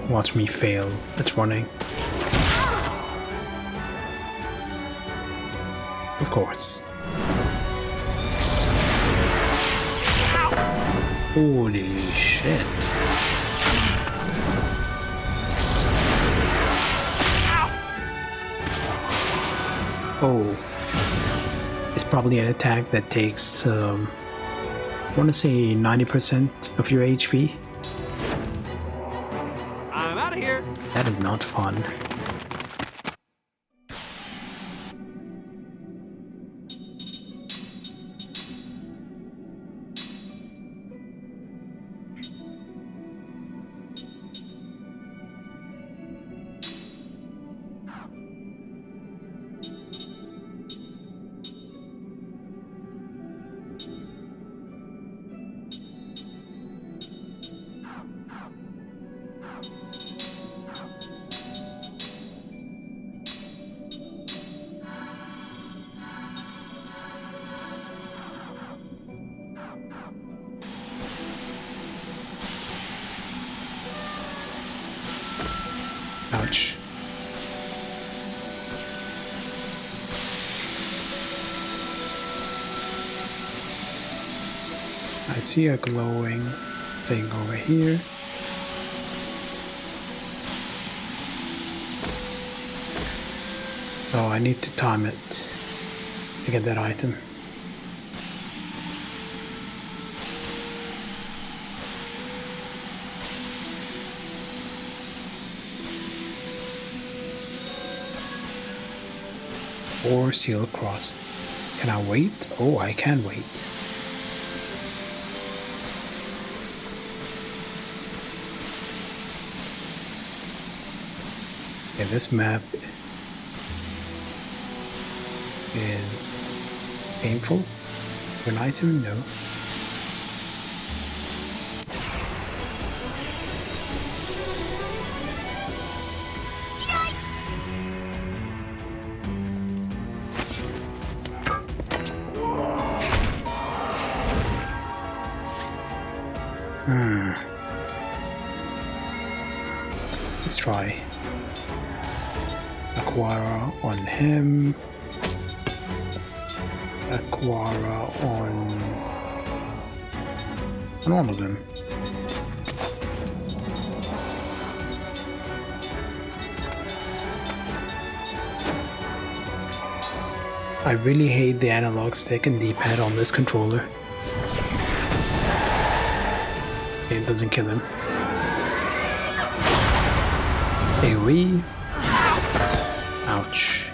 Watch me fail. It's running. Of course. Holy shit. Oh, it's probably an attack that takes, I want to say 90% of your HP. I'm out of here. That is not fun. Ouch. I see a glowing thing over here. So I need to time it to get that item. Or seal cross. Can I wait? Oh, I can wait. Okay, this map is painful. For an item? No. Let's try. Aquara on him. Aquara on all of them. I really hate the analog stick and D-pad on this controller. It doesn't kill him. AoE. Ouch.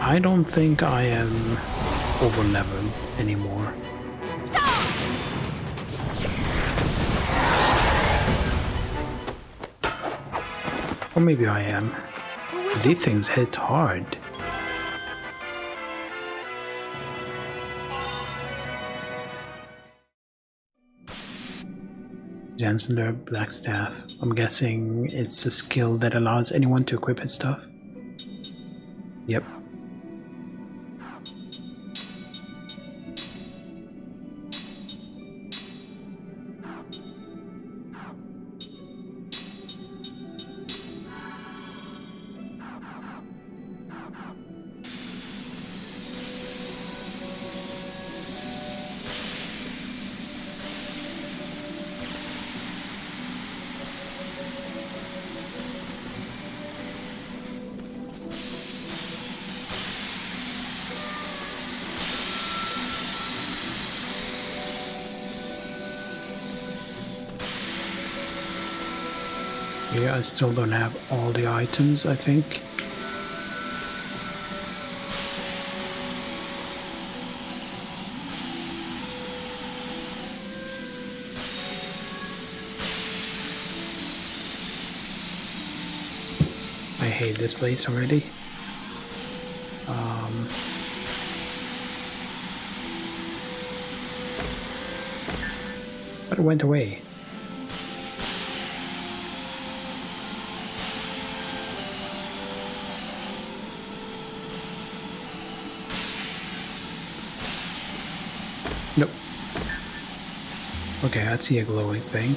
I don't think I am over leveled anymore. Or maybe I am. These things hit hard. Chancellor Blackstaff. I'm guessing it's a skill that allows anyone to equip his stuff. Yep. Yeah, I still don't have all the items, I think. I hate this place already. But it went away. Nope. Okay, I see a glowing thing.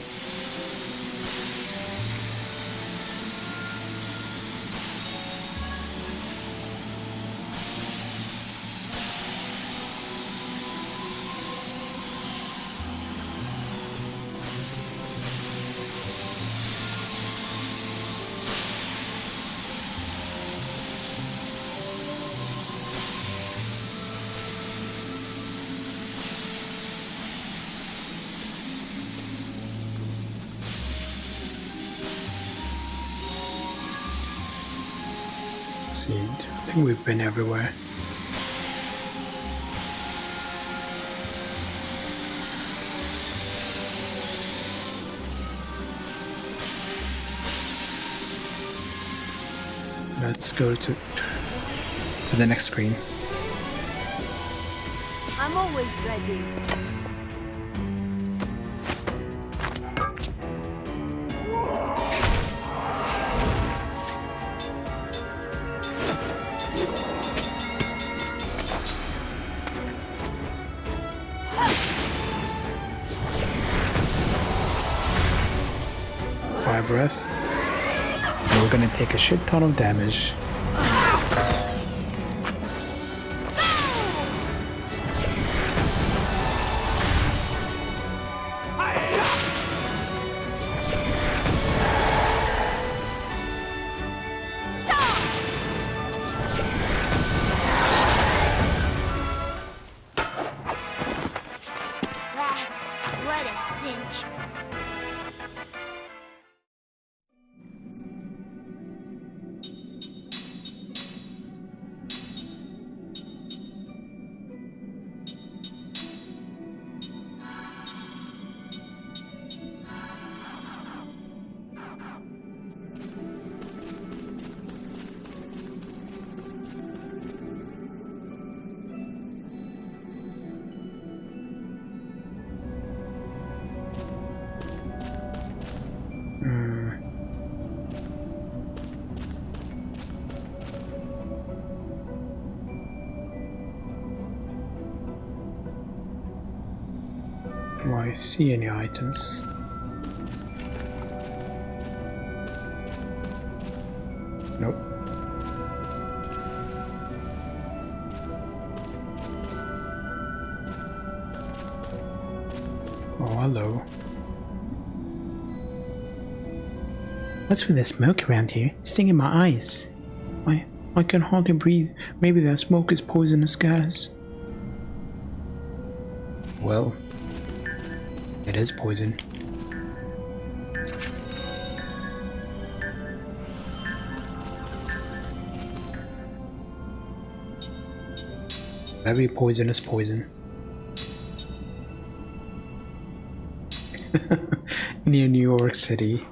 See, I think we've been everywhere. Let's go to the next screen. I'm always ready. Fire breath. And we're gonna take a shit ton of damage. What a cinch. I see any items. Nope. Oh, hello. What's with the smoke around here? It's stinging my eyes. I can hardly breathe. Maybe that smoke is poisonous gas. Well, it is poison. Very poisonous poison. Near New York City.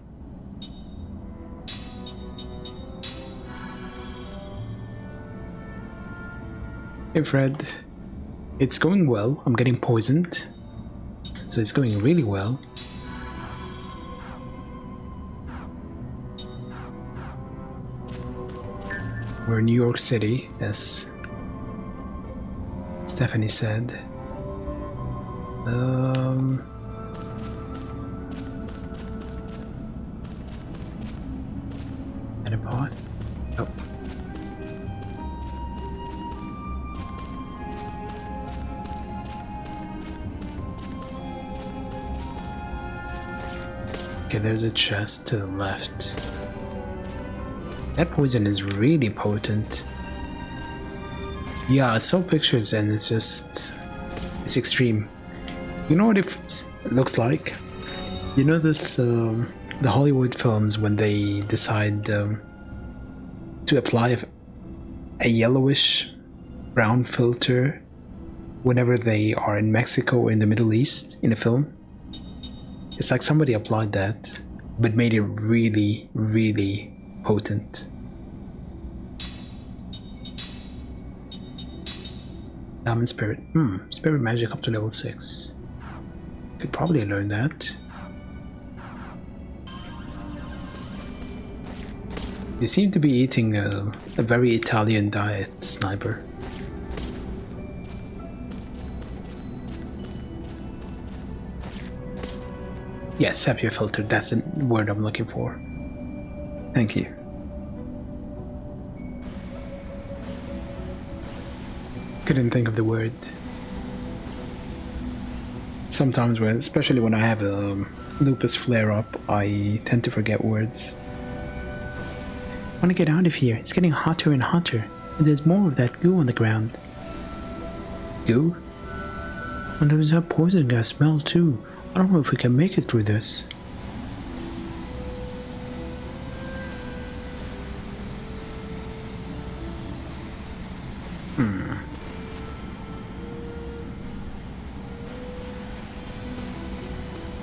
Hey Fred, it's going well. I'm getting poisoned, so it's going really well. We're in New York City, as Stephanie said. And a path? Oh. Okay, there's a chest to the left. That poison is really potent. Yeah, I saw pictures and it's it's extreme. You know what it looks like? You know this, the Hollywood films when they decide to apply a yellowish brown filter whenever they are in Mexico or in the Middle East in a film? It's like somebody applied that, but made it really, really potent. Diamond Spirit. Spirit magic up to level 6. Could probably learn that. You seem to be eating a very Italian diet, Sniper. Yes, sepia filter, that's the word I'm looking for. Thank you. Couldn't think of the word. Sometimes, especially when I have a lupus flare-up, I tend to forget words. I want to get out of here. It's getting hotter and hotter, and there's more of that goo on the ground. Goo? And there's that poison gas smell too. I don't know if we can make it through this.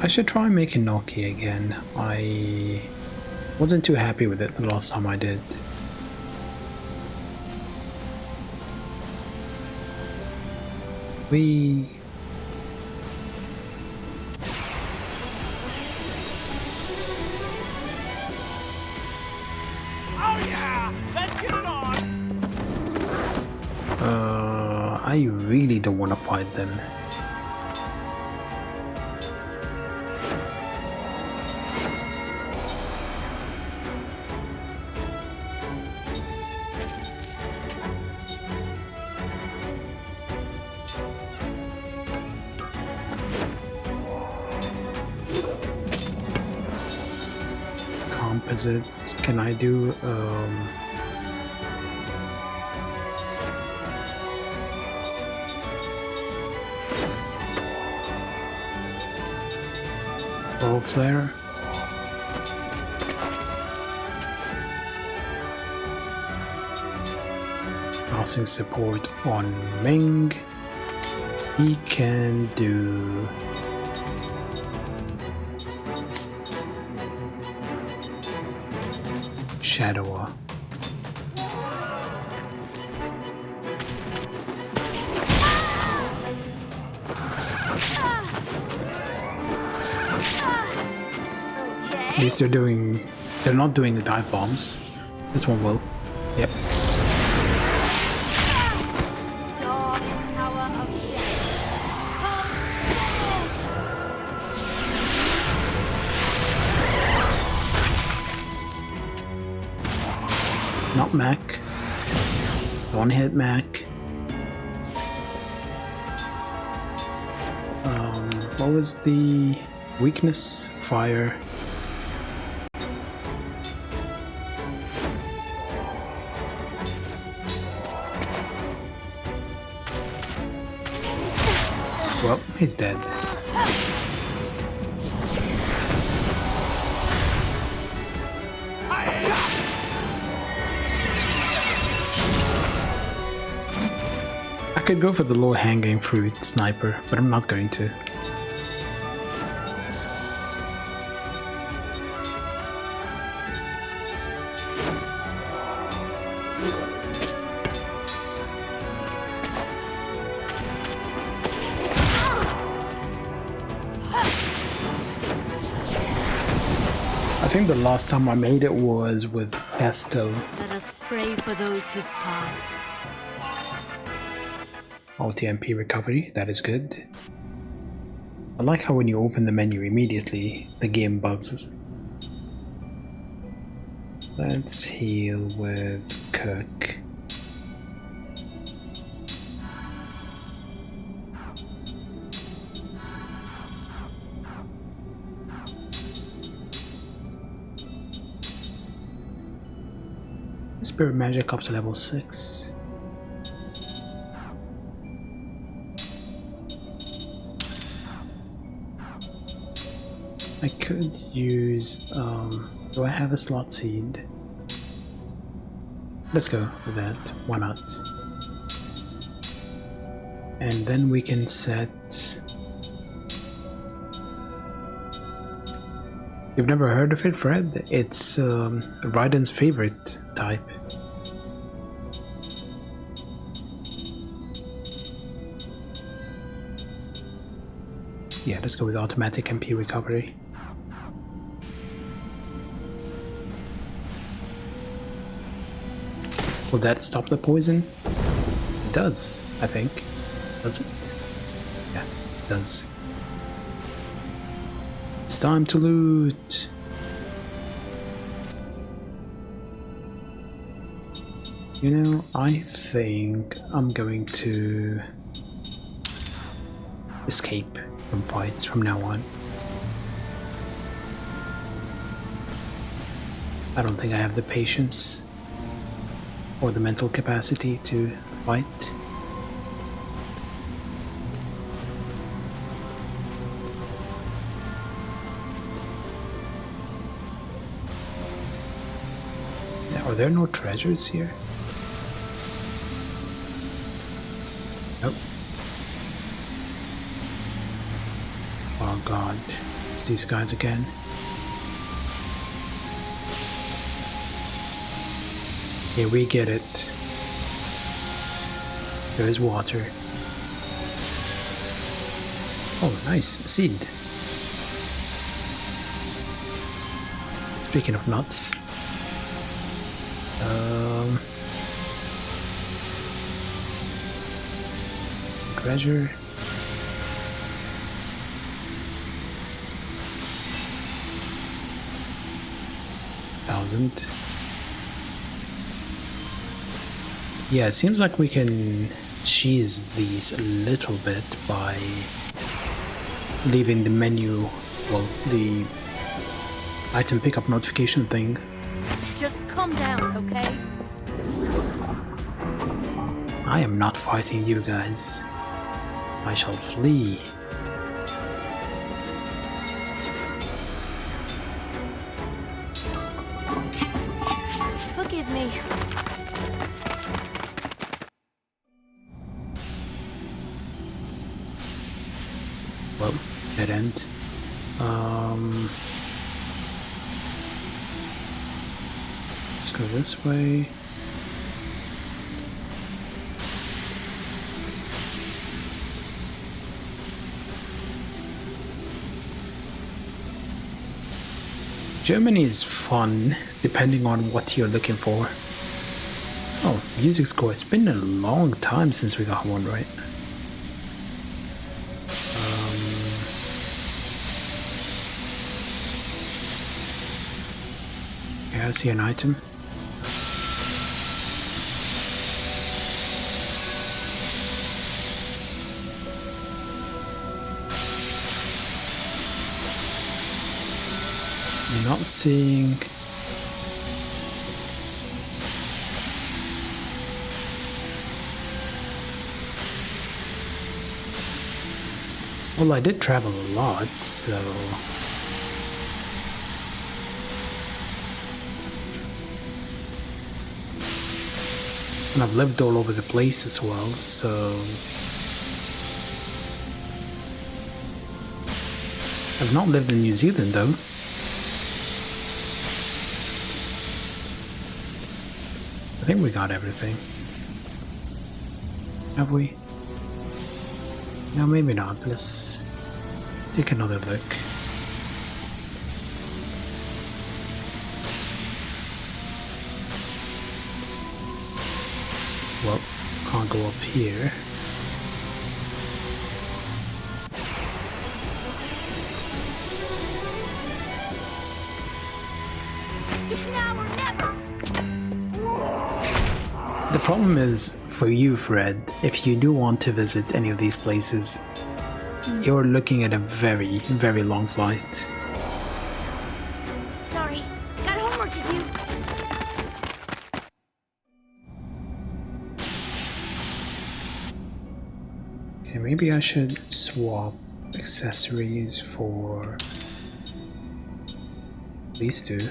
I should try making gnocchi again. I wasn't too happy with it the last time I did. Oh yeah! Let's get it on! I really don't want to fight them. Composite, can I do ball flare? Passing support on Ming. He can do Shadower. At least they're not doing the dive bombs. This one will. Yep. Dark power of death. Come Not Mac. Don't hit Mac. What was the weakness? Fire. Well, he's dead. I could go for the low-hanging fruit sniper, but I'm not going to. I think the last time I made it was with Pesto. Let us pray for those who've passed. Multi-MP recovery, that is good. I like how when you open the menu immediately, the game bugs. Let's heal with Kirk. Spirit magic up to level 6. I could use, do I have a slot seed? Let's go with that, why not? And then we can set... You've never heard of it, Fred? It's Raiden's favorite type. Yeah, let's go with automatic MP recovery. Will that stop the poison? It does, I think. Does it? Yeah, it does. It's time to loot! You know, I think I'm going to escape from fights from now on. I don't think I have the patience or the mental capacity to fight. Yeah, are there no treasures here? Nope. Oh god, it's these guys again. Yeah, we get it. There is water. Oh, nice. Seed. Speaking of nuts. Treasure. $1,000. Yeah, it seems like we can cheese these a little bit by leaving the menu, well, the item pickup notification thing. Just calm down, okay? I am not fighting you guys. I shall flee. Forgive me. Well, dead end. Let's go this way. Germany is fun, depending on what you're looking for. Oh, music score. It's been a long time since we got one, right? Yeah, I see an item. You're not seeing... Well, I did travel a lot, so... And I've lived all over the place as well, so... I've not lived in New Zealand though. I think we got everything. Have we? No, maybe not. Let's take another look. Well, can't go up here. It's now or never. The problem is, for you, Fred, if you do want to visit any of these places, you're looking at a very, very long flight. Sorry, got homework to do. Okay, maybe I should swap accessories for these two.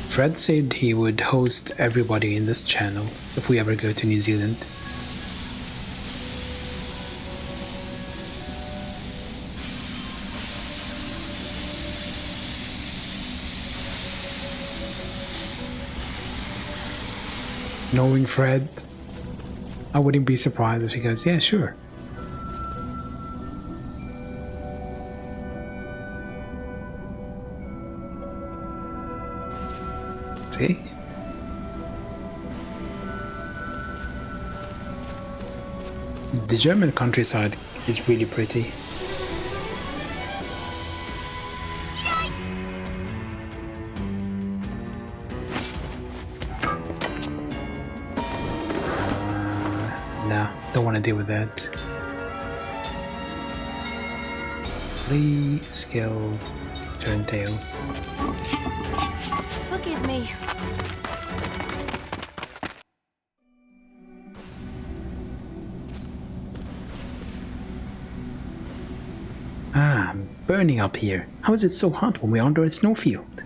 Fred said he would host everybody in this channel if we ever go to New Zealand. Knowing Fred, I wouldn't be surprised if he goes, yeah, sure. See? The German countryside is really pretty. No, don't want to deal with that. Flee, skill, turn tail. Forgive me. Ah, I'm burning up here. How is it so hot when we're under a snowfield?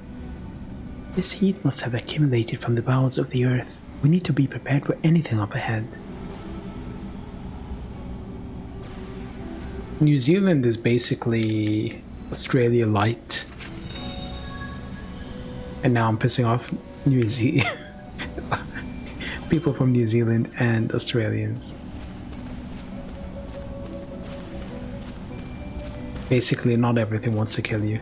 This heat must have accumulated from the bowels of the earth. We need to be prepared for anything up ahead. New Zealand is basically Australia light. And now I'm pissing off New Zealand people from New Zealand and Australians. Basically, not everything wants to kill you.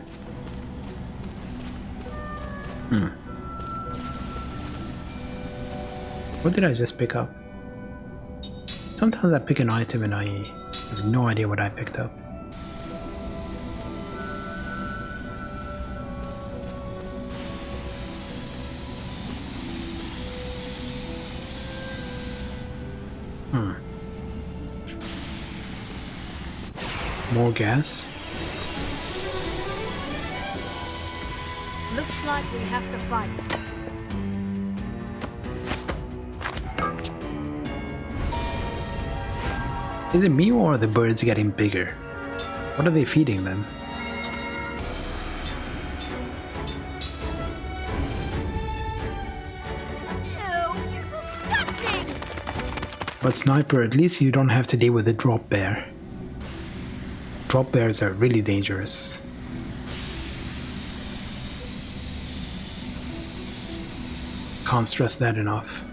What did I just pick up? Sometimes I pick an item and I have no idea what I picked up. More gas? Looks like we have to fight. Is it me or are the birds getting bigger? What are they feeding them? Ew, you're disgusting! But Sniper, at least you don't have to deal with the drop bear. Drop bears are really dangerous. Can't stress that enough.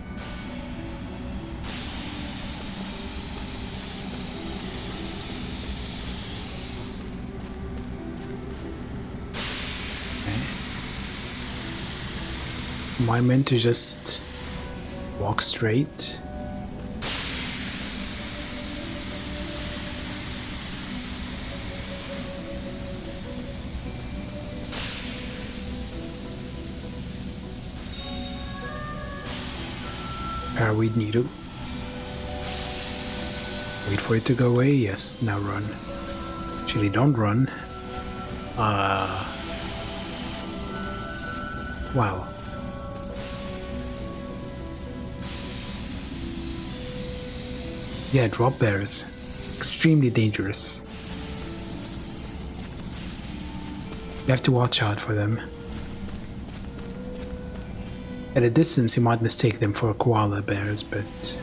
Am I meant to just walk straight? Paraweed needle. Wait for it to go away. Yes, now run. Actually, don't run. Wow. Yeah, drop bears. Extremely dangerous. You have to watch out for them. At a distance, you might mistake them for koala bears, but...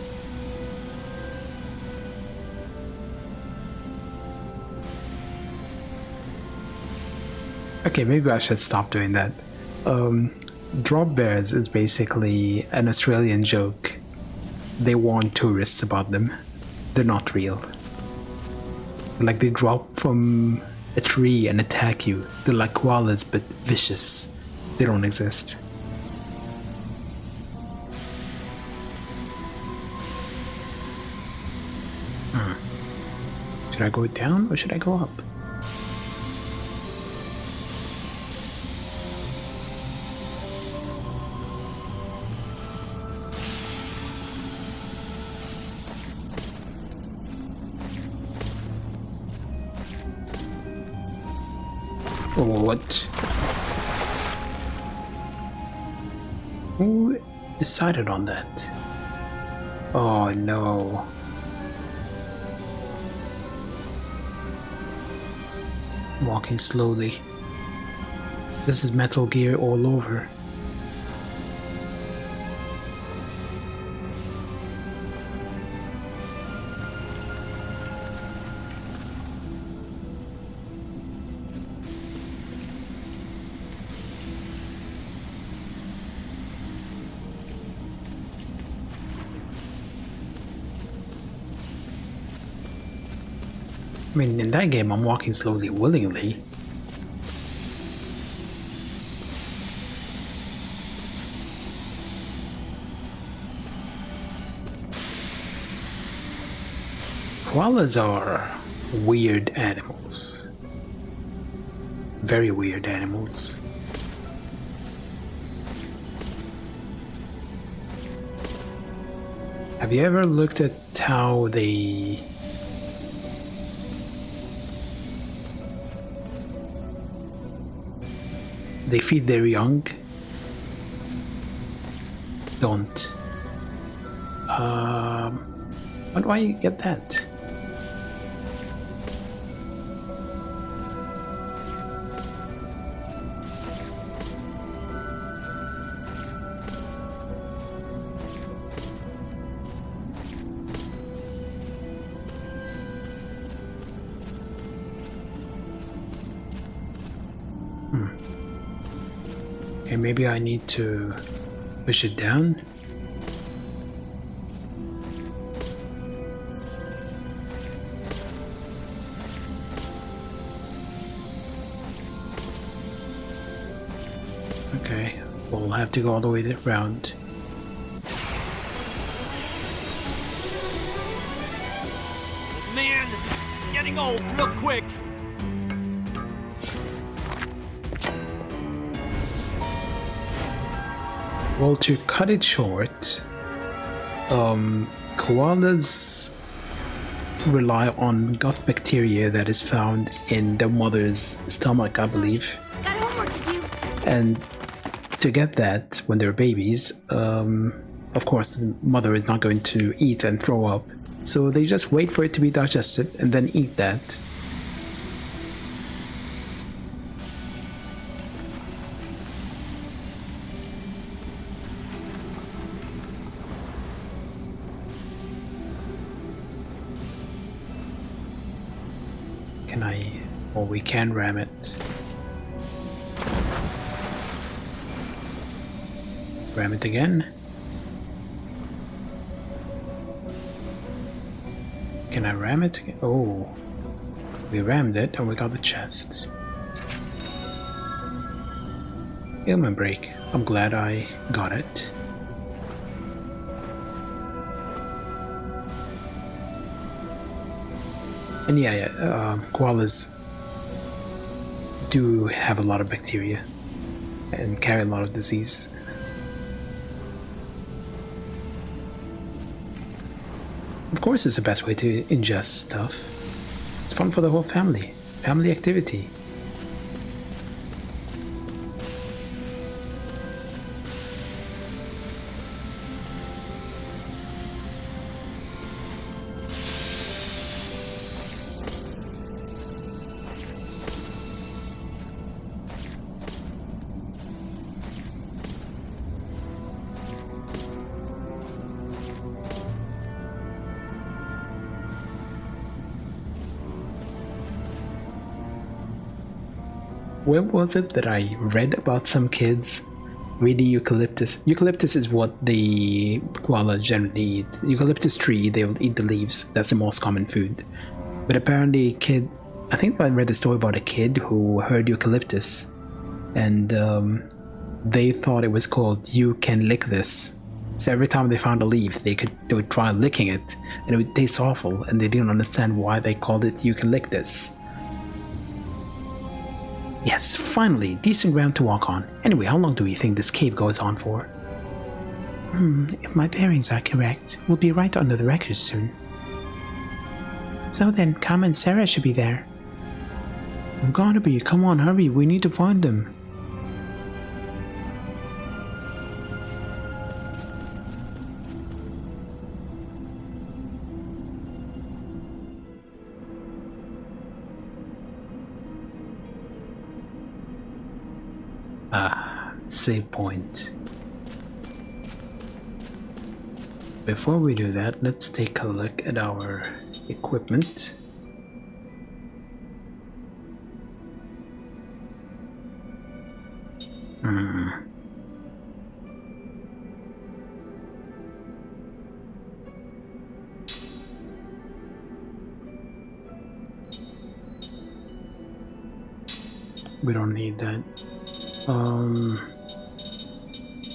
Okay, maybe I should stop doing that. Drop bears is basically an Australian joke. They warn tourists about them. They're not real. Like, they drop from a tree and attack you. They're like koalas, but vicious. They don't exist. Should I go down or should I go up? What? Who decided on that? Oh no. Walking slowly. This is Metal Gear all over. I mean, in that game, I'm walking slowly willingly. Koalas are weird animals. Very weird animals. Have you ever looked at how they feed their young? Don't. How do I get that? Okay, maybe I need to push it down. Okay, we'll have to go all the way around. Man, this is getting old real quick. Well, to cut it short, koalas rely on gut bacteria that is found in the mother's stomach, I believe. Got homework to do. And to get that when they're babies, of course, the mother is not going to eat and throw up. So they just wait for it to be digested and then eat that. Can I... or we can ram it. Ram it again. Can I ram it again? Oh, we rammed it and we got the chest. Ailment break. I'm glad I got it. And yeah, koalas do have a lot of bacteria and carry a lot of disease. Of course it's the best way to ingest stuff. It's fun for the whole family. Family activity. Where was it that I read about some kids reading eucalyptus? Eucalyptus is what the koala generally eat. Eucalyptus tree, they will eat the leaves. That's the most common food. But apparently I think I read a story about a kid who heard eucalyptus and they thought it was called "You Can Lick This." So every time they found a leaf, they would try licking it and it would taste awful, and they didn't understand why they called it "You Can Lick This." Yes, finally, decent ground to walk on. Anyway, how long do you think this cave goes on for? If my bearings are correct, we'll be right under the wreckage soon. So then, Carmen and Sarah should be there. I'm gonna be. Come on, hurry. We need to find them. Save point. Before we do that, let's take a look at our equipment. We don't need that. I'm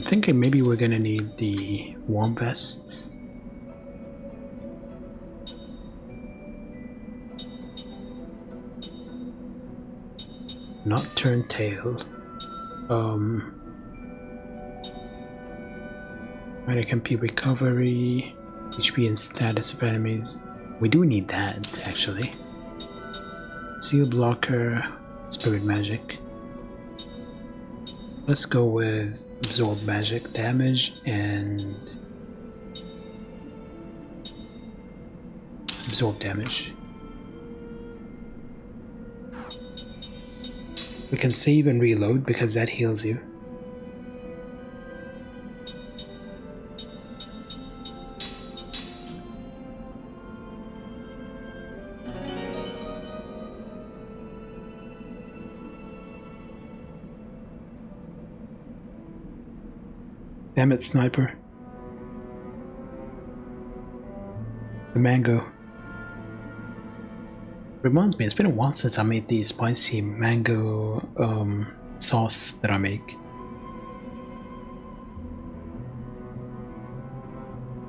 thinking maybe we're gonna need the warm vest. Not turn tail. Medic MP recovery, HP and status of enemies. We do need that actually. Seal blocker, spirit magic. Let's go with absorb magic damage and absorb damage. We can save and reload because that heals you. Damn it, sniper. The mango. Reminds me, it's been a while since I made the spicy mango sauce that I make.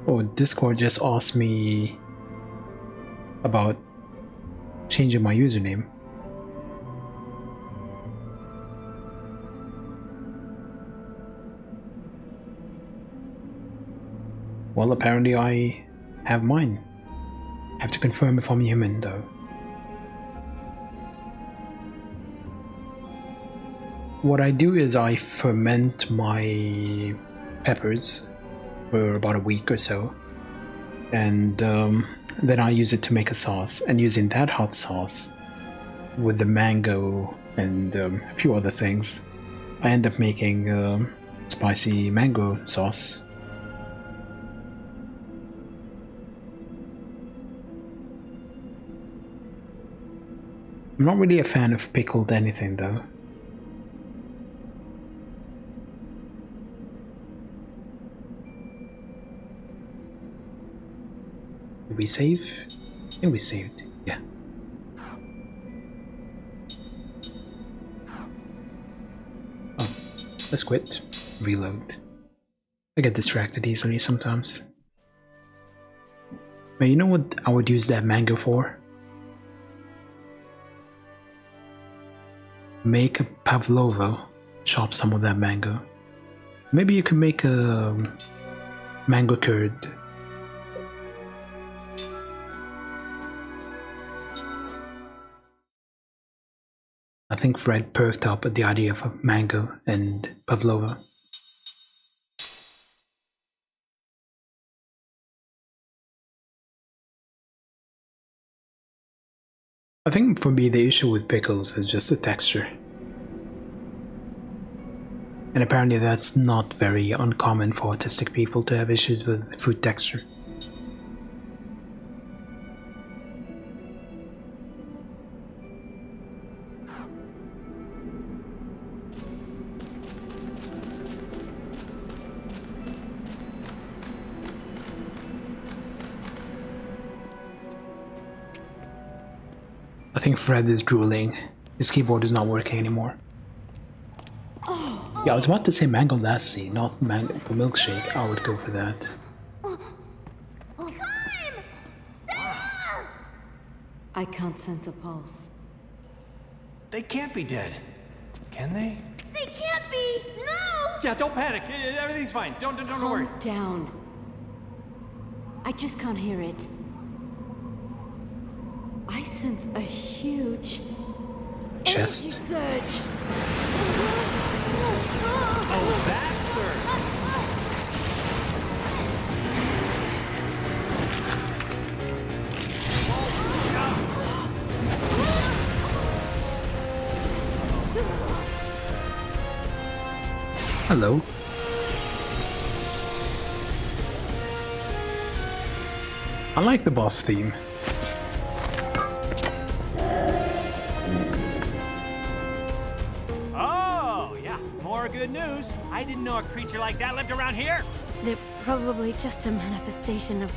Oh, Discord just asked me about changing my username. Well, apparently I have mine. I have to confirm if I'm human, though. What I do is I ferment my peppers for about a week or so, and then I use it to make a sauce. And using that hot sauce with the mango and a few other things, I end up making spicy mango sauce. I'm not really a fan of pickled anything, though. Did we save? Yeah, we saved. Yeah. Oh, let's quit. Reload. I get distracted easily sometimes. But you know what I would use that mango for? Make a pavlova. Chop some of that mango. Maybe you could make a mango curd. I think Fred perked up at the idea of Mango and Pavlova. I think for me the issue with pickles is just the texture. And apparently that's not very uncommon for autistic people to have issues with food texture. I think Fred is drooling. His keyboard is not working anymore. Yeah, I was about to say mango lassi, not mango milkshake. I would go for that. I can't sense a pulse. They can't be dead. Can they? They can't be! No! Yeah, don't panic. Everything's fine. Don't worry. Calm down. I just can't hear it. I sense a huge Chest. energy surge. Oh, that surge. Hello. I like the boss theme. Oh, yeah. More good news. I didn't know a creature like that lived around here. They're probably just a manifestation of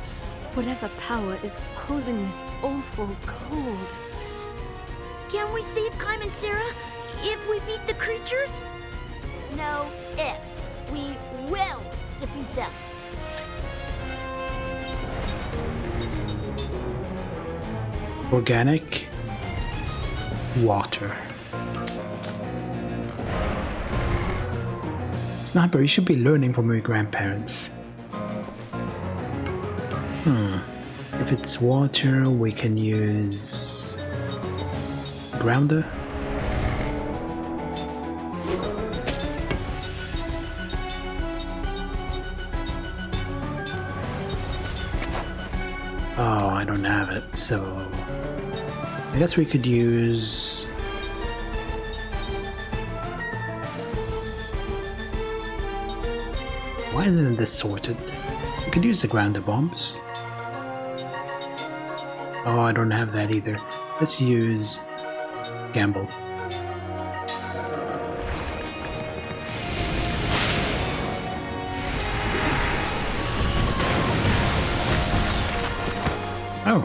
whatever power is causing this awful cold. Can we save Kaim and Sarah if we beat the creatures? No, if. We will defeat them. Organic water. Sniper, you should be learning from your grandparents. If it's water, we can use grounder. Oh, I don't have it, so I guess we could use why isn't this sorted? We could use the grounder bombs. Oh, I don't have that either. Let's use Gamble. Oh,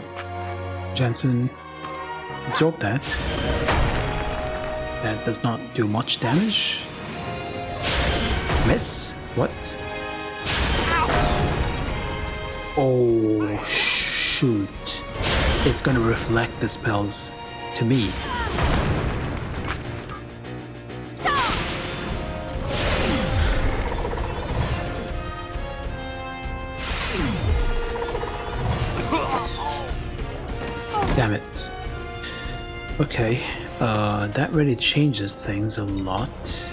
Jensen absorbed that. That does not do much damage. Miss? What? Oh, shoot. It's gonna reflect the spells to me. Damn it. Okay, that really changes things a lot.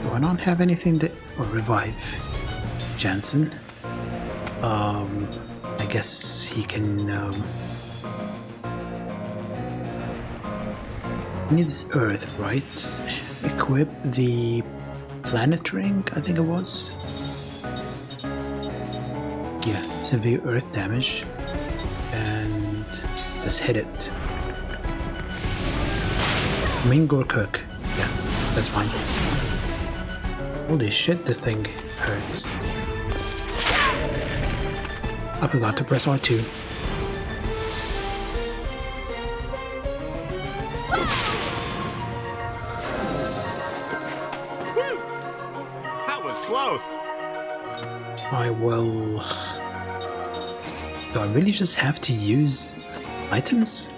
Do I not have anything that or revive Jansen? I guess he can needs Earth, right? Equip the planet ring, I think it was. Yeah, severe Earth damage. And just hit it. Mingor Cook. Yeah, that's fine. Holy shit, this thing hurts. I forgot to press R2. I will... Do I really just have to use items?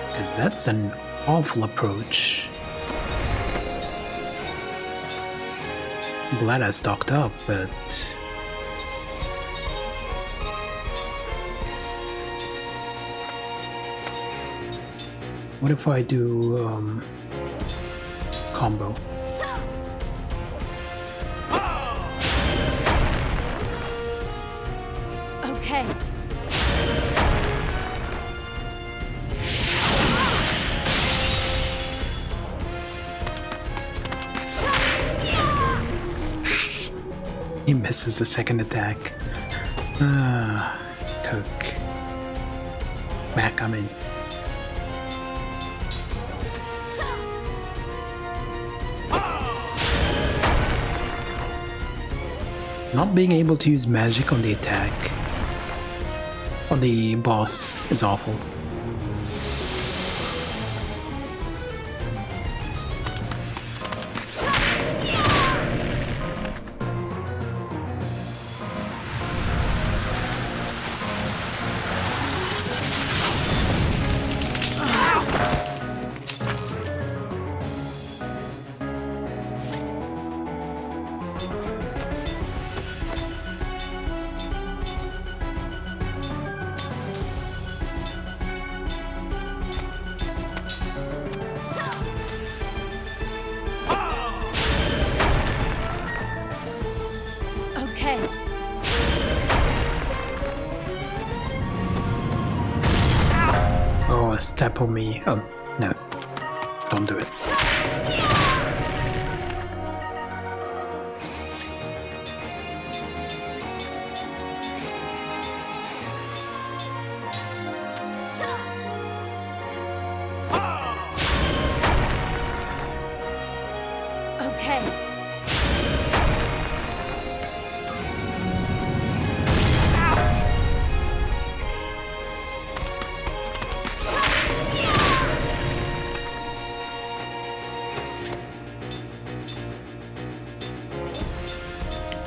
Because that's an awful approach. I'm glad I stocked up, but... What if I do, combo? Okay. He misses the second attack. Cook. Back, I'm in. Not being able to use magic on the attack on the boss is awful. Okay. Oh, step on me. Oh, no. Don't do it. Okay.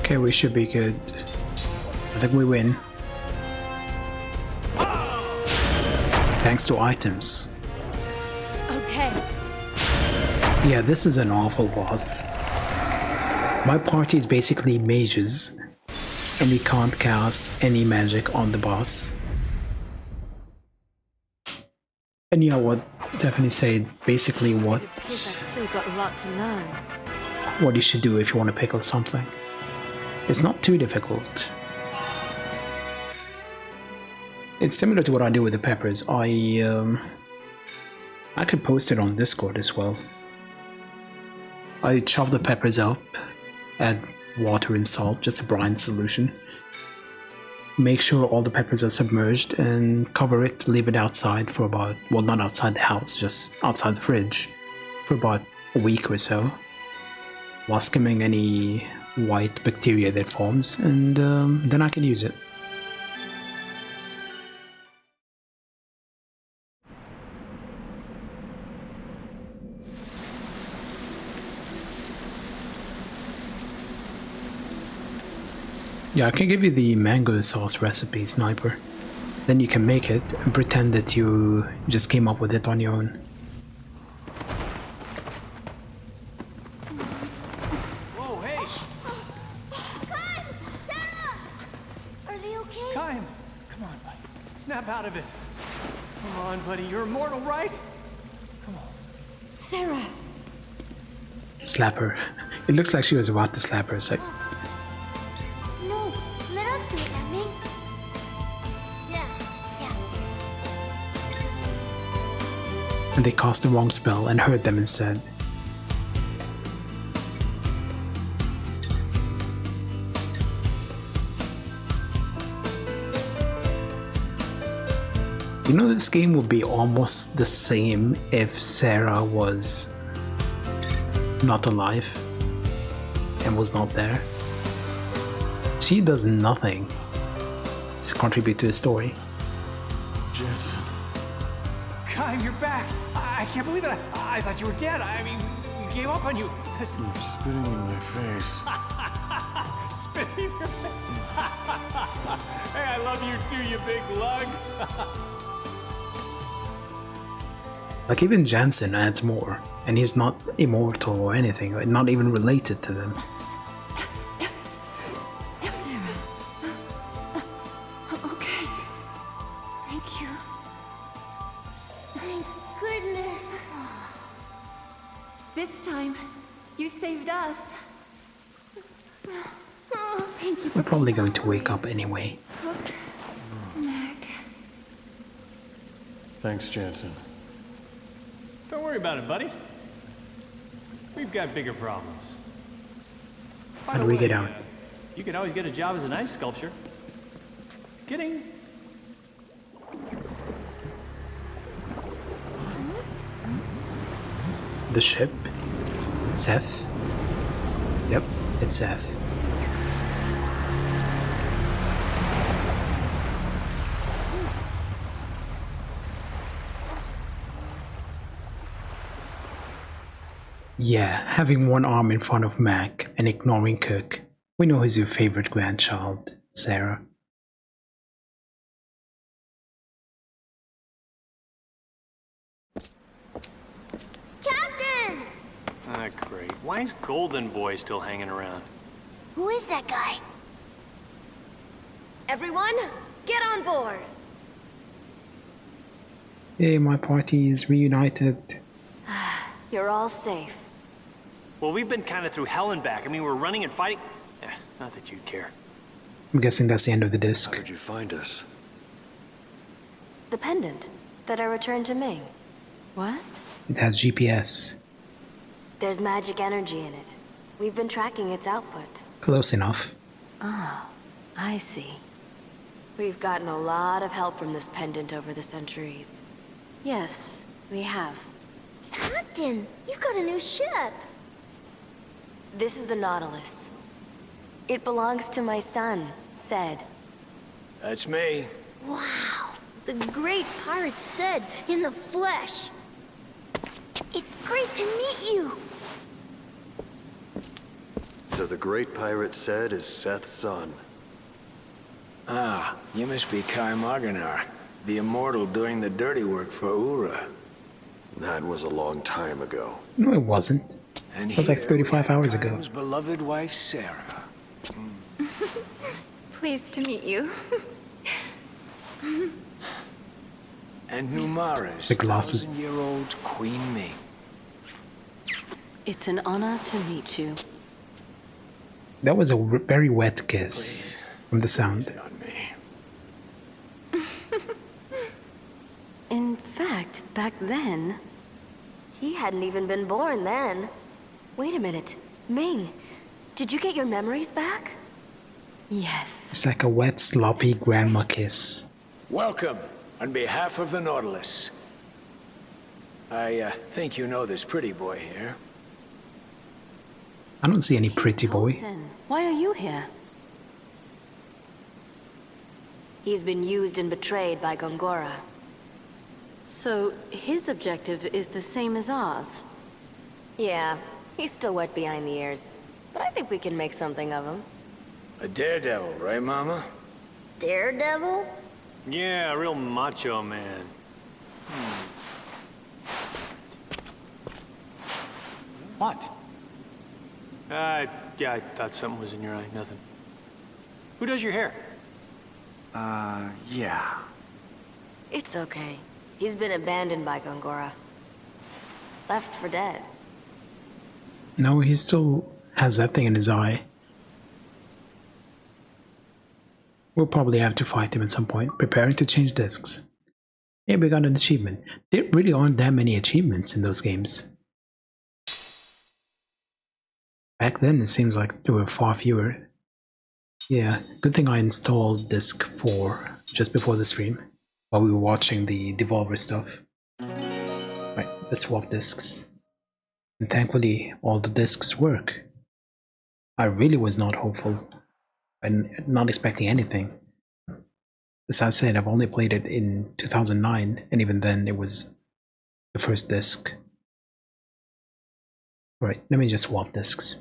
Okay, we should be good. I think we win. Thanks to items. Okay. Yeah, this is an awful boss. My party is basically mages, and we can't cast any magic on the boss. And yeah, what Stephanie said, basically It appears I've still got a lot to learn. what you should do if you want to pickle something. It's not too difficult. It's similar to what I do with the peppers. I could post it on Discord as well. I chop the peppers up, add water and salt, just a brine solution. Make sure all the peppers are submerged and cover it, leave it outside for about, well, not outside the house, just outside the fridge for about a week or so, while skimming any white bacteria that forms, and then I can use it. Yeah, I can give you the mango sauce recipe, Sniper. Then you can make it and pretend that you just came up with it on your own. Whoa, hey! Are they okay? Kyle! Come on, buddy. Snap out of it. Come on, buddy. You're immortal, right? Sarah. Slap her. It looks like she was about to slap her. It's like, No, let us do it, Annie. Yeah. and they cast the wrong spell and hurt them instead. You know, this game would be almost the same if Sarah was not alive and was not there. She does nothing to contribute to the story. Jensen. Kyle, you're back. I can't believe it. I thought you were dead. I mean, we gave up on you. You're spitting in my face. Spitting in your face. Hey, I love you too, you big lug. Like, even Jansen adds more, and he's not immortal or anything, not even related to them. Okay. Thank you. Thank goodness. This time, you saved us. Oh, thank you for We're probably going to wake up anyway. Mac. Thanks, Jansen. Don't worry about it, buddy. We've got bigger problems. By How the do we way, get out? You can always get a job as an ice sculptor. Kidding. The ship? Seth? Yep, it's Seth. Yeah, having one arm in front of Mac and ignoring Cook. We know he's your favorite grandchild, Sarah. Captain! Ah, great. Why is Golden Boy still hanging around? Who is that guy? Everyone, get on board. Hey, my party is reunited. You're all safe. Well, we've been kind of through hell and back. I mean, we're running and fighting. Not that you'd care. I'm guessing that's the end of the disc. How did you find us? The pendant that I returned to Ming. What? It has GPS. There's magic energy in it. We've been tracking its output. Close enough. Oh, I see. We've gotten a lot of help from this pendant over the centuries. Yes, we have. Captain, you've got a new ship. This is the Nautilus. It belongs to my son, Ced. That's me. Wow, the great pirate said in the flesh. It's great to meet you. So the great pirate said is Seth's son. Ah, you must be Kai Maganar, the immortal doing the dirty work for Ura. That was a long time ago. No, it wasn't. And It was like here 35 we have hours ago. Kai's beloved wife, Sarah. Pleased to meet you. And Numara's The glasses. 1,000-year-old Queen Ming. It's an honor to meet you. That was a very wet kiss from the sound. On me. In fact, back then, he hadn't even been born then. Wait a minute. Ming, did you get your memories back? Yes. It's like a wet, sloppy grandma kiss. Welcome, on behalf of the Nautilus. I think you know this pretty boy here. I don't see any pretty boy. Colton, why are you here? He's been used and betrayed by Gongora. So, his objective is the same as ours? Yeah, he's still wet behind the ears. But I think we can make something of him. A daredevil, right, Mama? Daredevil? Yeah, a real macho man. What? Yeah, I thought something was in your eye. Nothing. Who does your hair? Yeah. It's okay. He's been abandoned by Gongora. Left for dead. No, he still has that thing in his eye. We'll probably have to fight him at some point. Preparing to change discs. Yeah, we got an achievement. There really aren't that many achievements in those games. Back then, it seems like there were far fewer. Yeah, good thing I installed disc 4 just before the stream, while we were watching the Devolver stuff. Right, let's swap discs. And thankfully, all the discs work. I really was not hopeful, and not expecting anything. As I said, I've only played it in 2009, and even then it was the first disc. Right, let me just swap discs.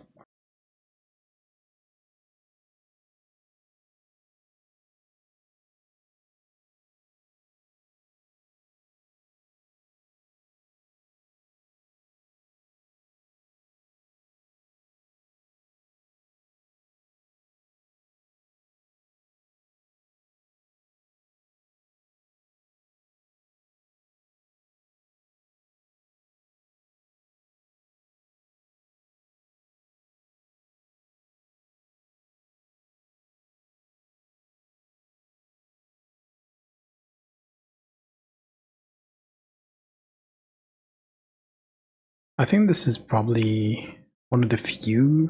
I think this is probably one of the few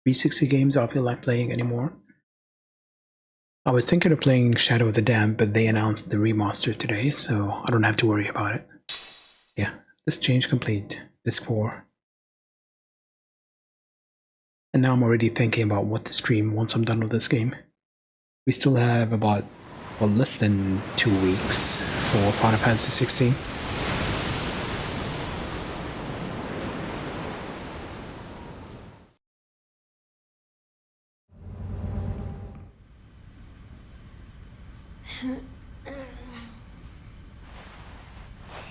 360 games I feel like playing anymore. I was thinking of playing Shadow of the Dam, but they announced the remaster today, so I don't have to worry about it. Yeah, this change complete. Disc 4. And now I'm already thinking about what to stream once I'm done with this game. We still have about, well, less than 2 weeks for Final Fantasy 16.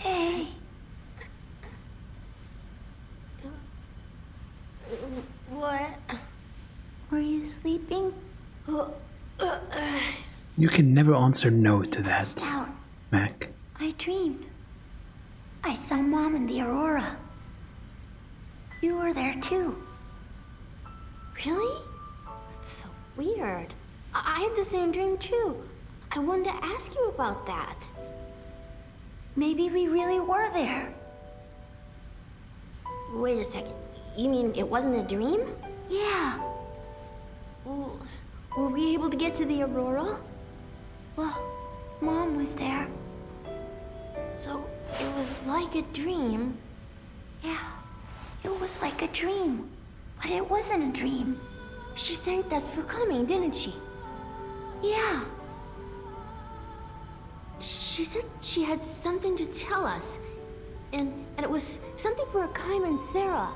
Hey. What? Were you sleeping? You can never answer no to that, Mac. I dreamed. I saw Mom in the Aurora. You were there too. Really? That's so weird. I had the same dream too. I wanted to ask you about that. Maybe we really were there. Wait a second. You mean it wasn't a dream? Yeah. Well, were we able to get to the Aurora? Well, Mom was there. So it was like a dream. Yeah, it was like a dream. But it wasn't a dream. She thanked us for coming, didn't she? Yeah. She said she had something to tell us. And it was something for Kaim and Sarah.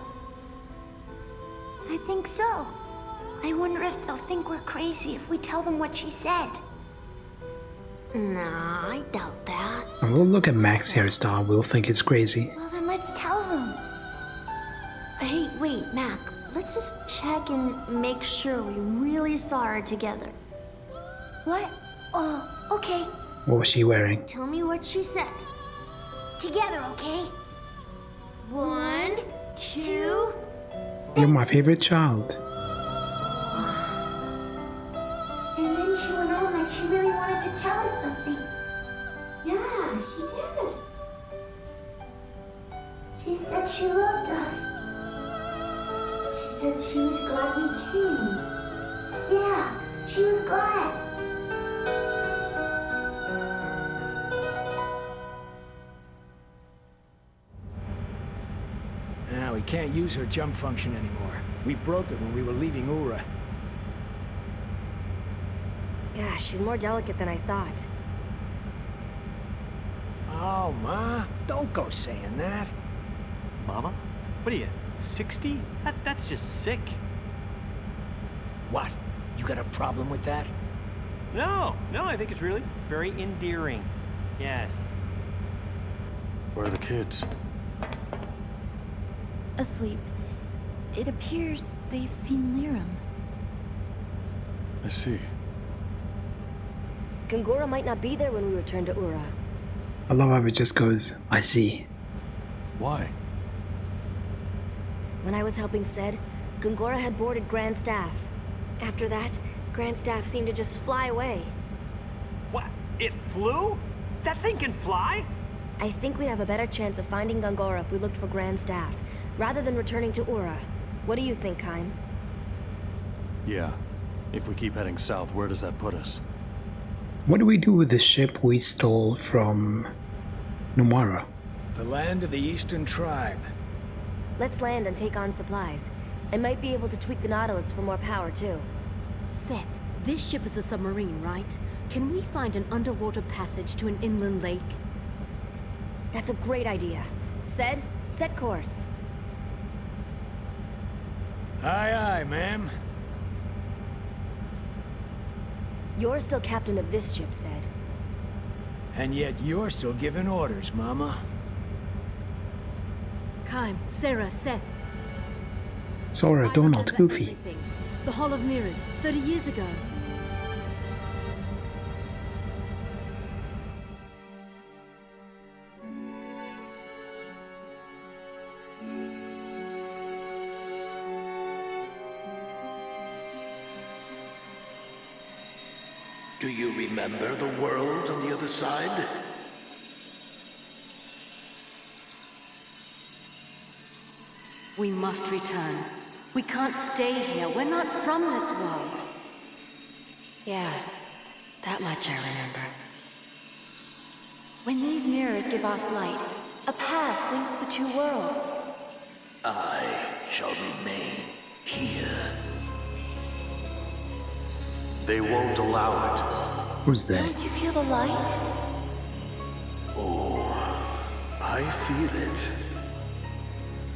I think so. I wonder if they'll think we're crazy if we tell them what she said. Nah, I doubt that. And we'll look at Mac's hairstyle, we'll think it's crazy. Well, then let's tell them. Hey, wait, Mac. Let's just check and make sure we really saw her together. What? Oh, okay. What was she wearing? Tell me what she said. Together, okay? 1, 2... You're my favorite child. And then she went on like she really wanted to tell us something. Yeah, she did. She said she loved us. She said she was glad we came. Yeah, she was glad. Now we can't use her jump function anymore. We broke it when we were leaving Ura. Gosh, she's more delicate than I thought. Oh, Ma, don't go saying that. Mama? What are you, 60? That's just sick. What? You got a problem with that? No, I think it's really very endearing. Yes. Where are the kids? Asleep. It appears they've seen Liram. I see. Gongora might not be there when we return to Ura. I love how it just goes, I see. Why? When I was helping Ced, Gongora had boarded Grand Staff. After that, Grand Staff seemed to just fly away. What? It flew? That thing can fly? I think we'd have a better chance of finding Gongora if we looked for Grand Staff, rather than returning to Ura. What do you think, Kaim? Yeah. If we keep heading south, where does that put us? What do we do with the ship we stole from Numara? The land of the Eastern Tribe. Let's land and take on supplies. I might be able to tweak the Nautilus for more power, too. Seth, this ship is a submarine, right? Can we find an underwater passage to an inland lake? That's a great idea. Said, set course. Aye, aye, ma'am. You're still captain of this ship, Said. And yet you're still giving orders, Mama. Kaim, Sarah, Seth. Sora, I Donald, remember Goofy. everything. The Hall of Mirrors, 30 years ago. Do you remember the world on the other side? We must return. We can't stay here. We're not from this world. Yeah, that much I remember. When these mirrors give off light, a path links the two worlds. I shall remain here. They won't allow it. Who's that? Don't you feel the light? Oh, I feel it.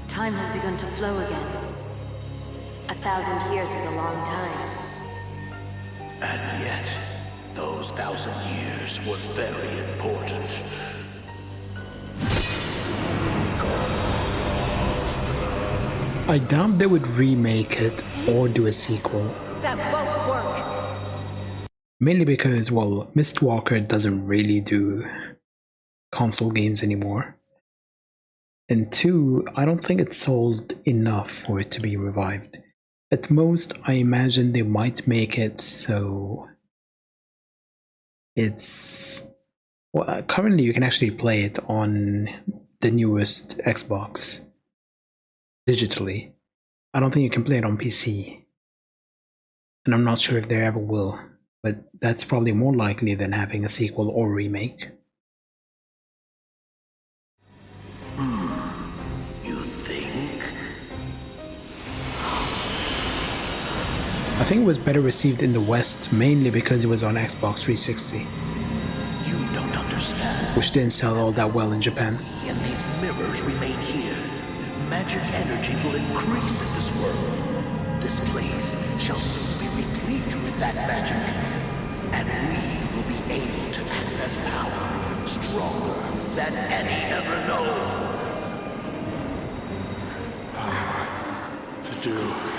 Time has begun to flow again. 1,000 years was a long time. And yet, those 1,000 years were very important. I doubt they would remake it or do a sequel. That won't work. Mainly because, well, Mistwalker doesn't really do console games anymore. And two, I don't think it's sold enough for it to be revived. At most, I imagine they might make it so it's... Well, currently you can actually play it on the newest Xbox digitally. I don't think you can play it on PC. And I'm not sure if they ever will, but that's probably more likely than having a sequel or remake. You think? I think it was better received in the West, mainly because it was on Xbox 360. You don't understand. Which didn't sell all that well in Japan. And these mirrors remain here. Magic energy will increase in this world. This place shall soon be replete with that magic. And we will be able to access power stronger than any ever known. To do what?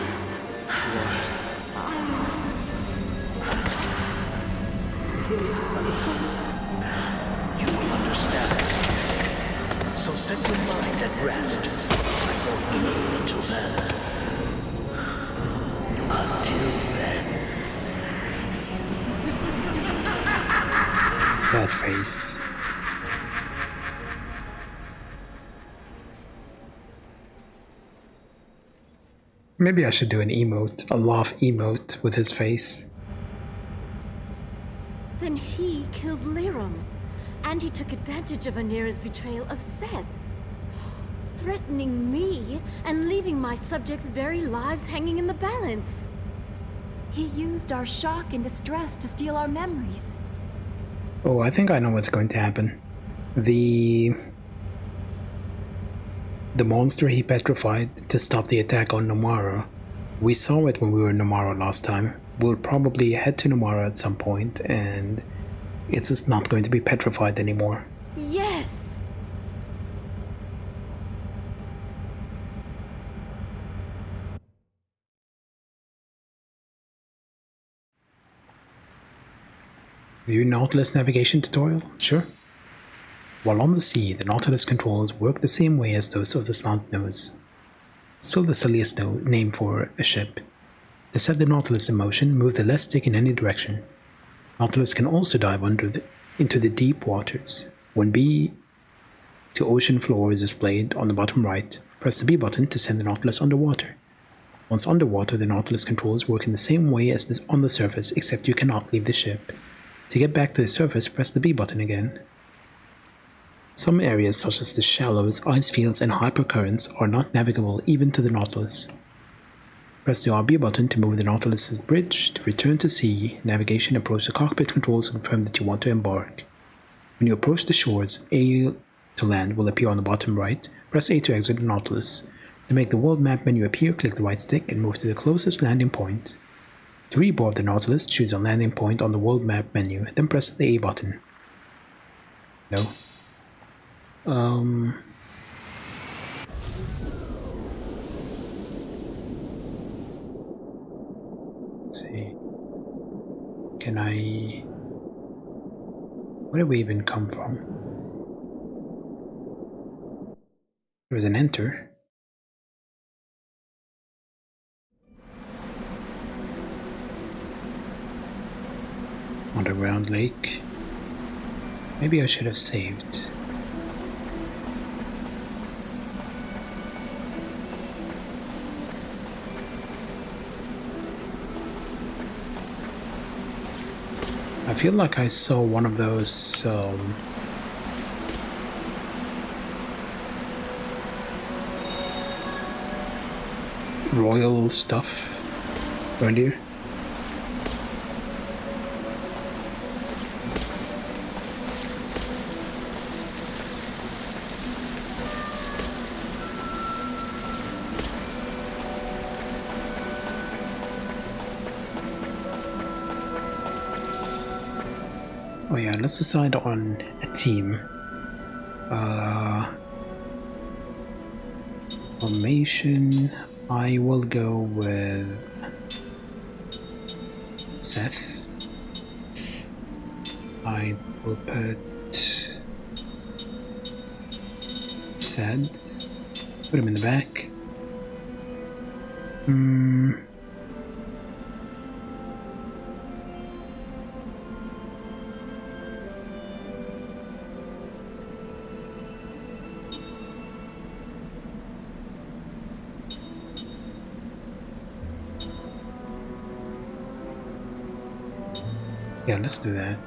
You will understand. So set your mind at rest. I won't kill you until then. Until then. That face. Maybe I should do an emote, a laugh emote with his face. Then he killed Liram. And he took advantage of Anira's betrayal of Seth. Threatening me and leaving my subjects' very lives hanging in the balance. He used our shock and distress to steal our memories. Oh, I think I know what's going to happen. The monster he petrified to stop the attack on Nomara. We saw it when we were in Nomara last time. We'll probably head to Nomara at some point, and it's just not going to be petrified anymore. Yes! View Nautilus navigation tutorial? Sure. While on the sea, the Nautilus controls work the same way as those of the slant nose. Still the silliest name for a ship. To set the Nautilus in motion, move the left stick in any direction. Nautilus can also dive into the deep waters. When B to ocean floor is displayed on the bottom right, press the B button to send the Nautilus underwater. Once underwater, the Nautilus controls work in the same way as on the surface, except you cannot leave the ship. To get back to the surface, press the B button again. Some areas, such as the shallows, ice fields, and hypercurrents, are not navigable even to the Nautilus. Press the RB button to move the Nautilus's bridge. To return to sea, navigation, approach the cockpit controls to confirm that you want to embark. When you approach the shores, A to to land will appear on the bottom right. Press A to exit the Nautilus. To make the world map menu appear, click the right stick and move to the closest landing point. To reboard the Nautilus, choose a landing point on the world map menu, then press the A button. No. Let's see. Can I... Where did we even come from? There was an enter. Underground lake. Maybe I should have saved. I feel like I saw one of those royal stuff around here. Oh yeah, let's decide on a team. Formation, I will go with Seth. I will put Sad. Put him in the back. Yeah, let's do that.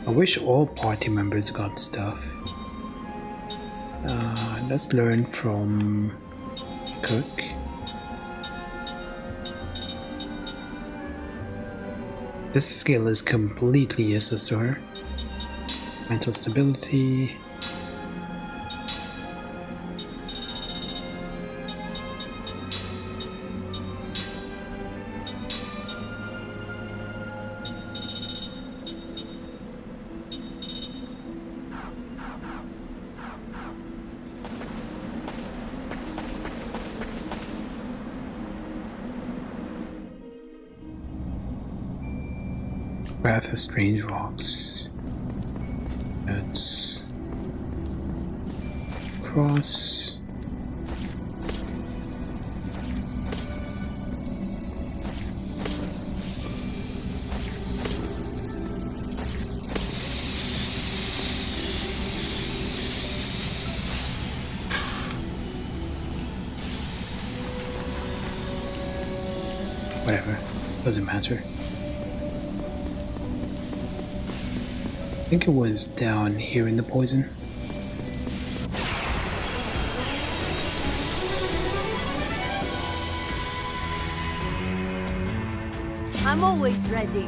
I wish all party members got stuff. Let's learn from Cook. This skill is completely useless to her. Mental stability. Path of strange rocks. That's cross. Whatever, doesn't matter. I think it was down here in the poison. I'm always ready.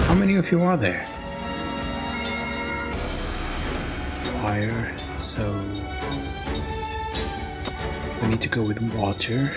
How many of you are there? Fire, so we need to go with water.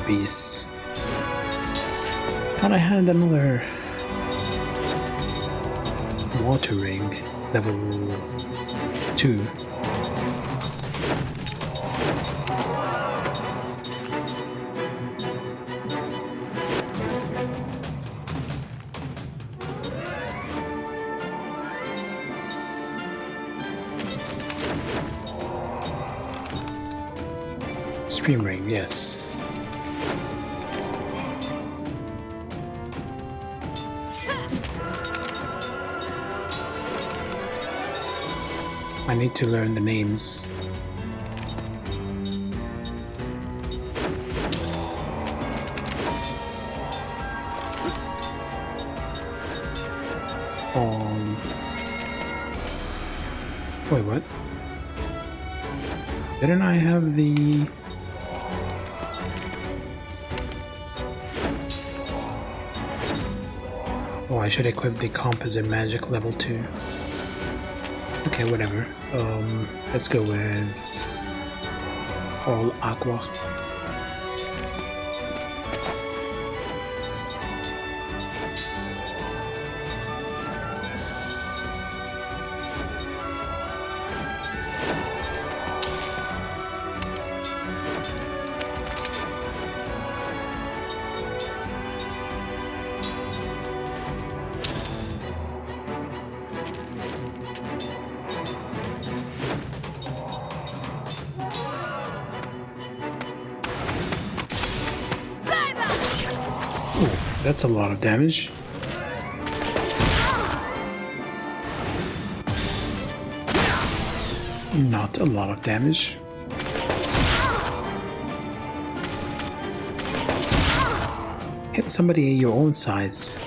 Beasts. Thought I had another water ring, level 2. Stream ring, yes. I need to learn the names. Wait, what? Didn't I have the... Oh, I should equip the composite magic level 2. Okay, whatever. Let's go with all aqua. That's a lot of damage. Not a lot of damage. Hit somebody your own size.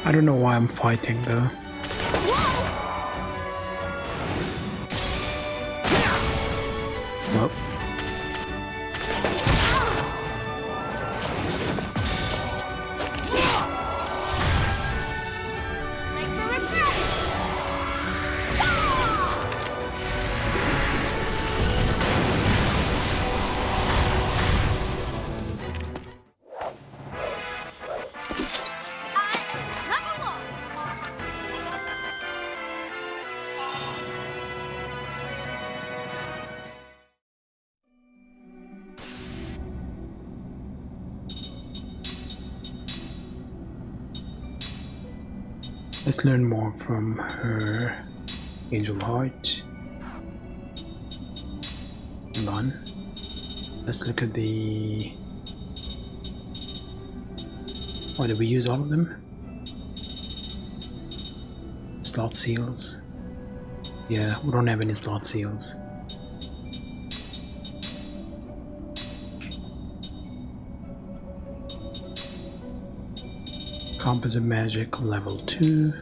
I don't know why I'm fighting though. Well. Let's learn more from her Angel Heart. Hold on. Let's look at the... Oh, did we use all of them? Slot seals. Yeah, we don't have any slot seals. Composite magic level 2.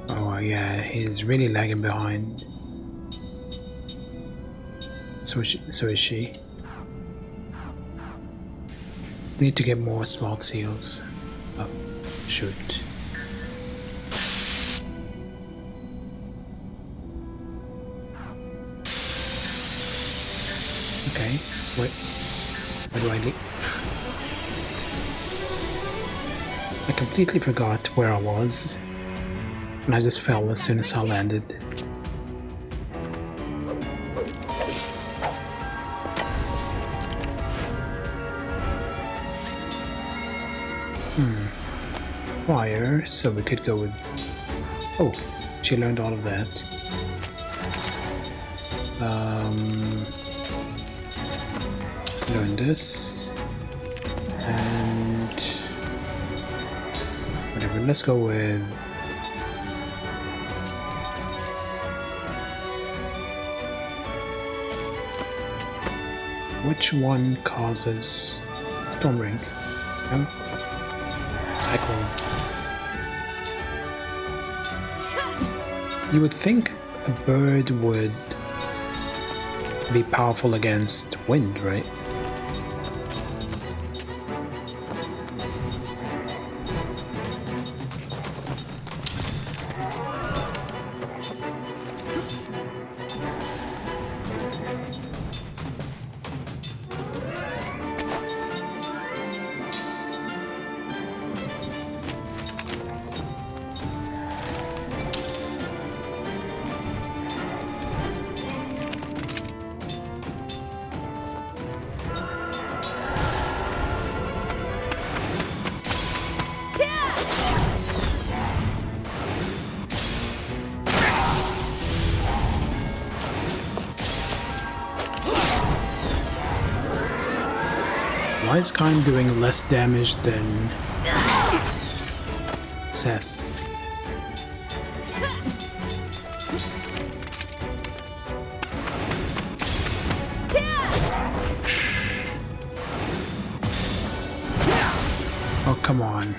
Oh yeah, he's really lagging behind. So is she. We need to get more slot seals. Oh, shoot. Okay, wait. Where do I leave? I completely forgot where I was. And I just fell as soon as I landed. Fire, so we could go with... Oh, she learned all of that. Learn this. And let's go with... Which one causes Storm Ring? No? Cyclone. You would think a bird would be powerful against wind, right? Why is Kyle doing less damage than Seth? Oh, come on.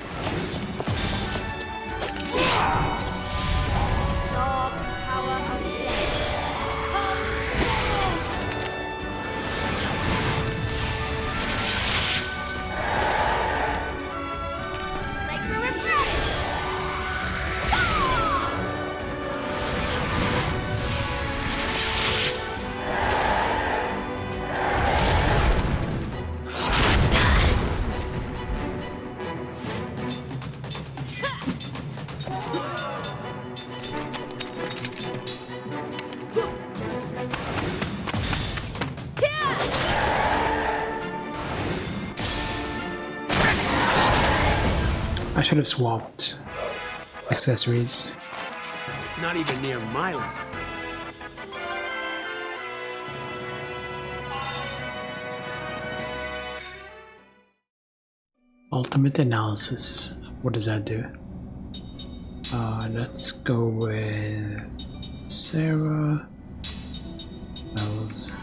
I should have swapped accessories. Not even near my level. Ultimate analysis. What does that do? Let's go with Sarah. Bells.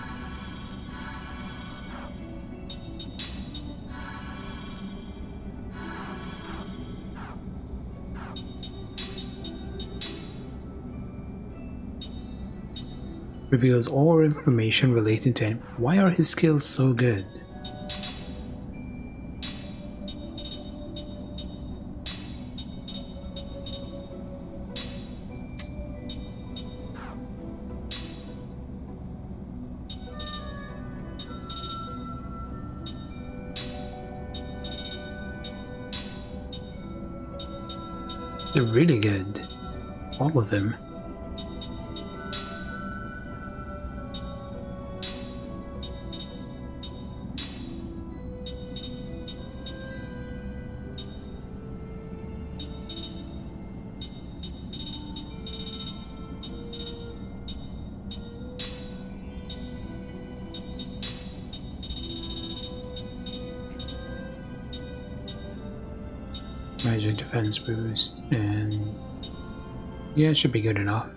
Reveals all information relating to him. Why are his skills so good? They're really good. All of them. Magic defense boost, and yeah, it should be good enough.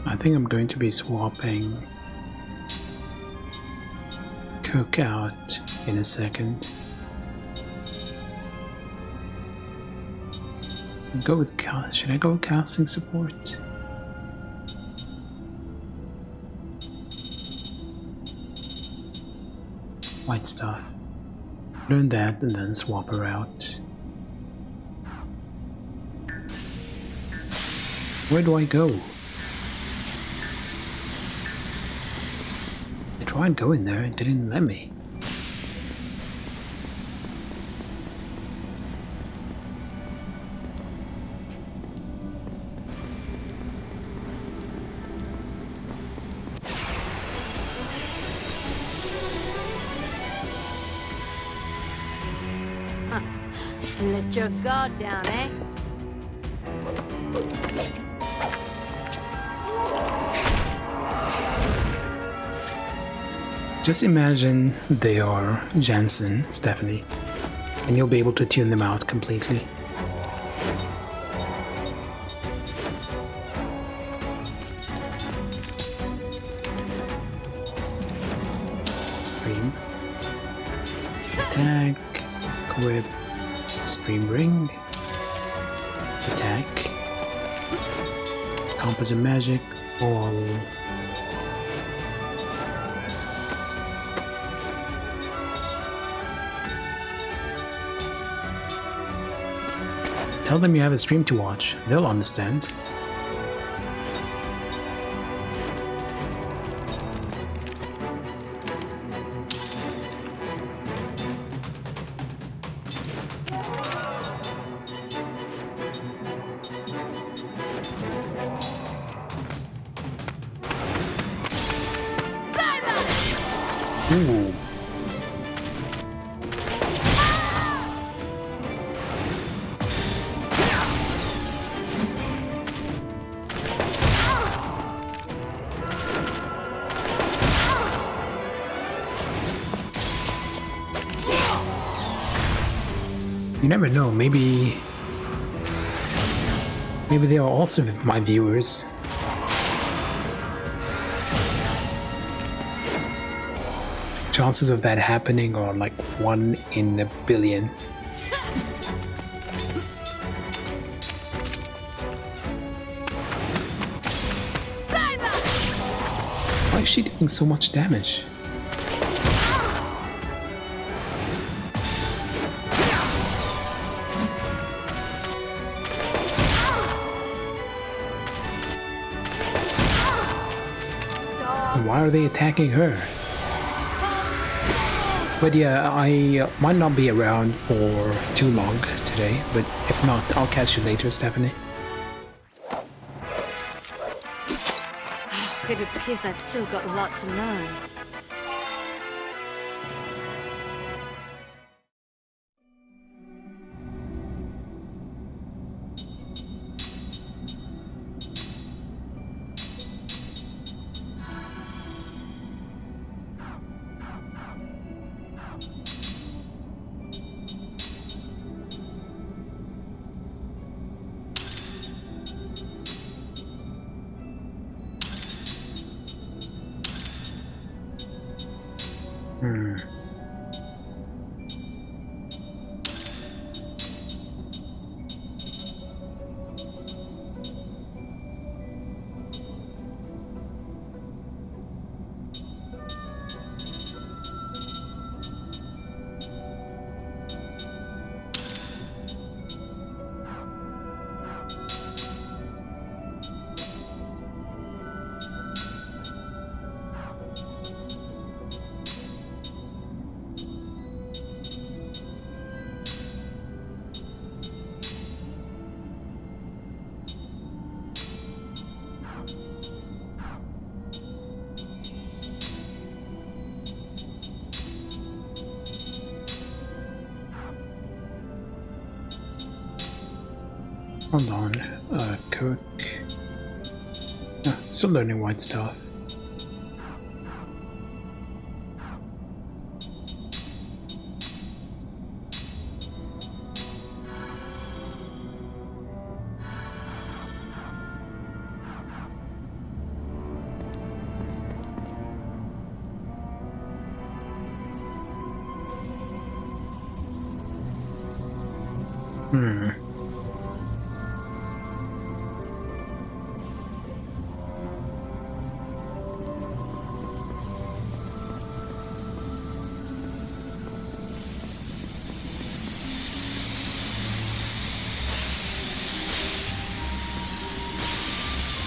I think I'm going to be swapping Cookout in a second. Go with should I go with casting support? White stuff. Learn that and then swap her out. Where do I go? I tried going there, it didn't let me. Let your guard down, eh? Just imagine they are Jansen, Stephanie, and you'll be able to tune them out completely. Stream. Attack. Equip. Stream ring. Attack. Composite magic. All. Tell them you have a stream to watch. They'll understand. Ooh. You never know, maybe they are also my viewers. Chances of that happening are like 1 in a billion. Why is she doing so much damage? Why are they attacking her? But yeah, I might not be around for too long today, but if not, I'll catch you later, Stephanie. It appears I've still got a lot to learn. Hold on, cook. Still learning white stuff.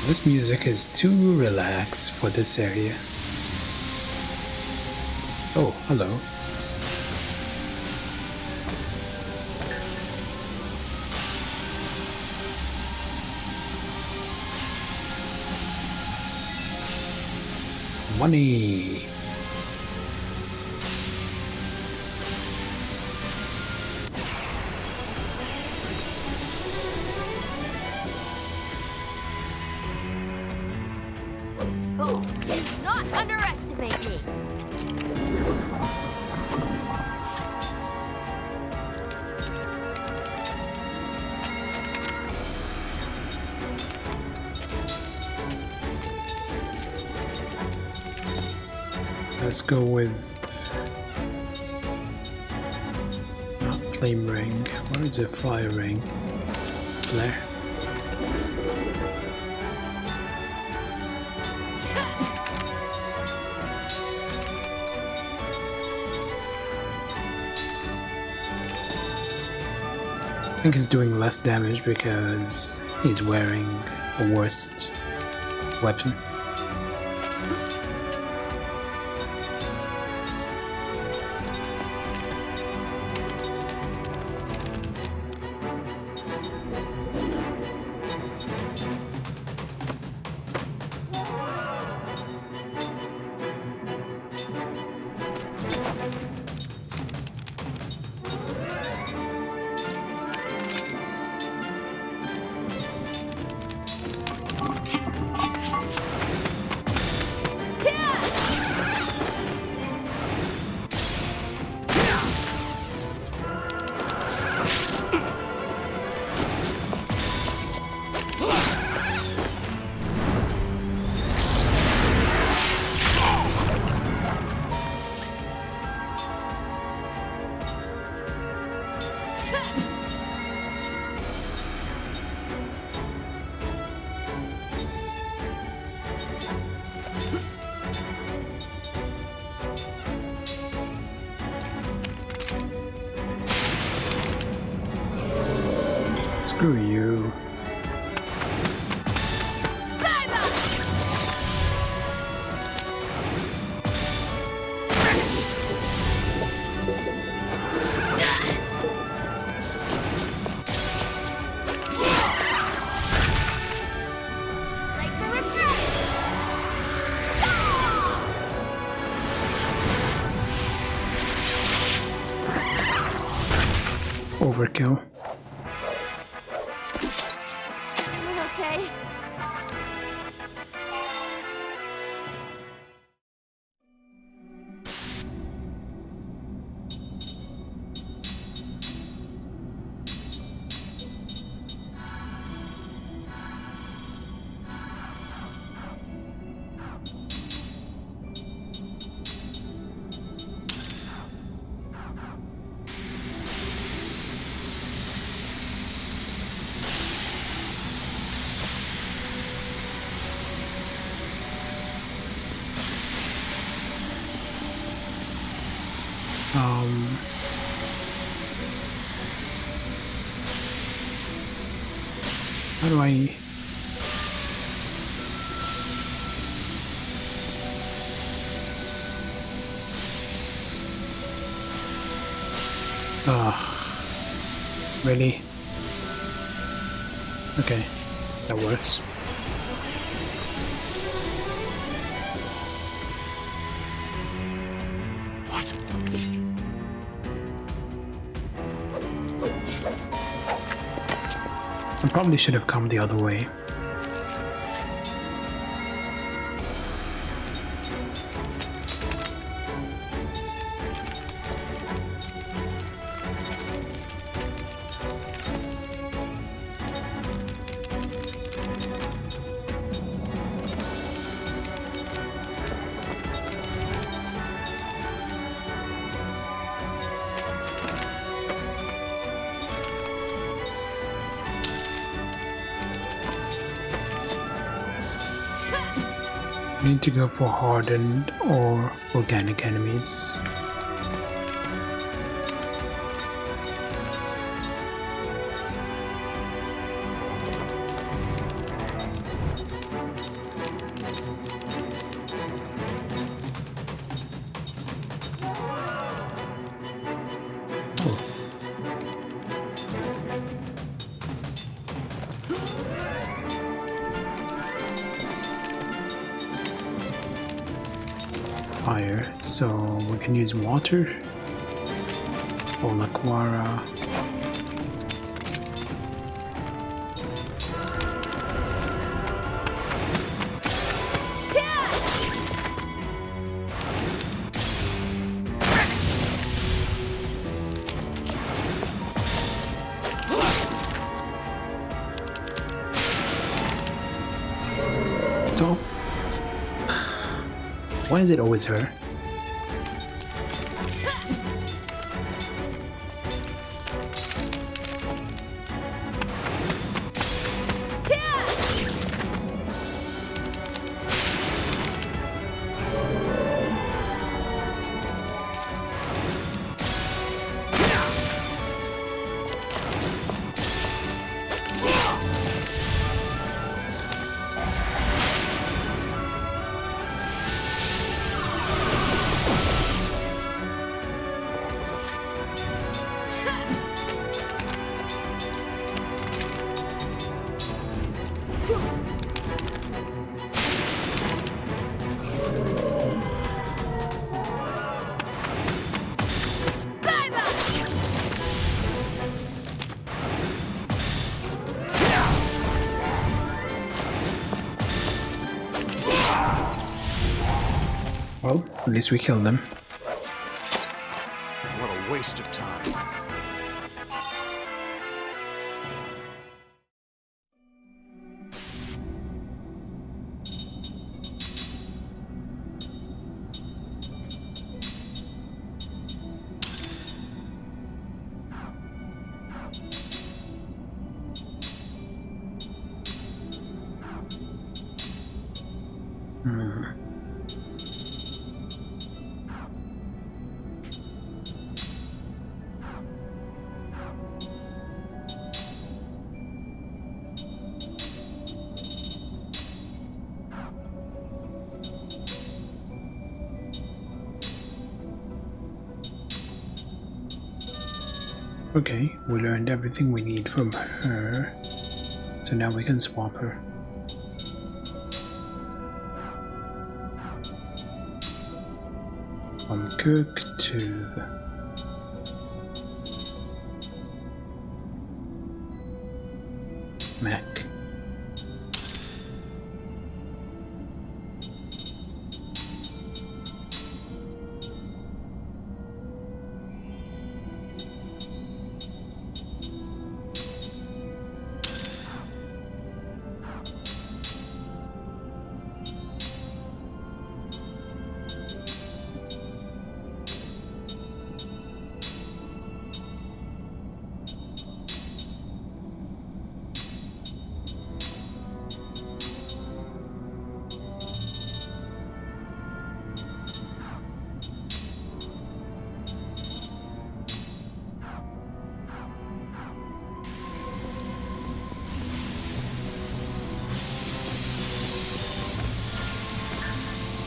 This music is too relaxed for this area. Oh, hello. Money. Oh, do not underestimate me. Let's go with not flame ring. What is it? Fire ring. Flare. I think he's doing less damage because he's wearing a worst weapon. Screw you. Overkill. Okay. How do I... Really? Okay, that works. What? I probably should have come the other way. Need to go for hardened or organic enemies. fire, so we can use water or Laquara. Stop. Why is it always her? Well, at least we killed them. What a waste of time. Okay, we learned everything we need from her, so now we can swap her. From cook to mech.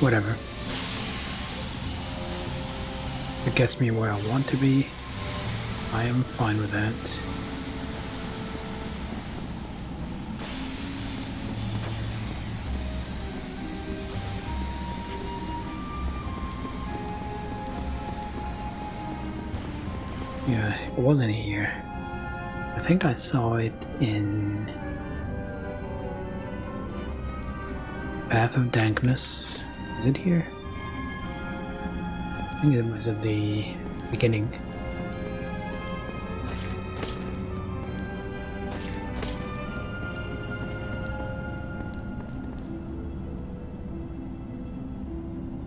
Whatever. It gets me where I want to be. I am fine with that. Yeah, it wasn't here. I think I saw it in Path of Dankness. Is it here? I think it was at the beginning.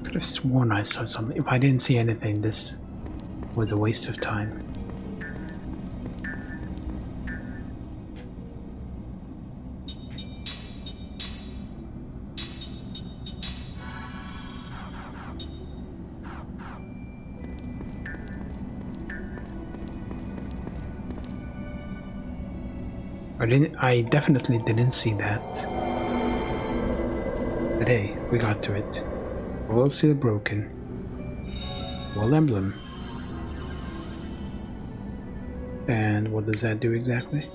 Could have sworn I saw something. If I didn't see anything, this was a waste of time. I definitely didn't see that. But hey, we got to it. World Seal broken. World Emblem. And what does that do exactly?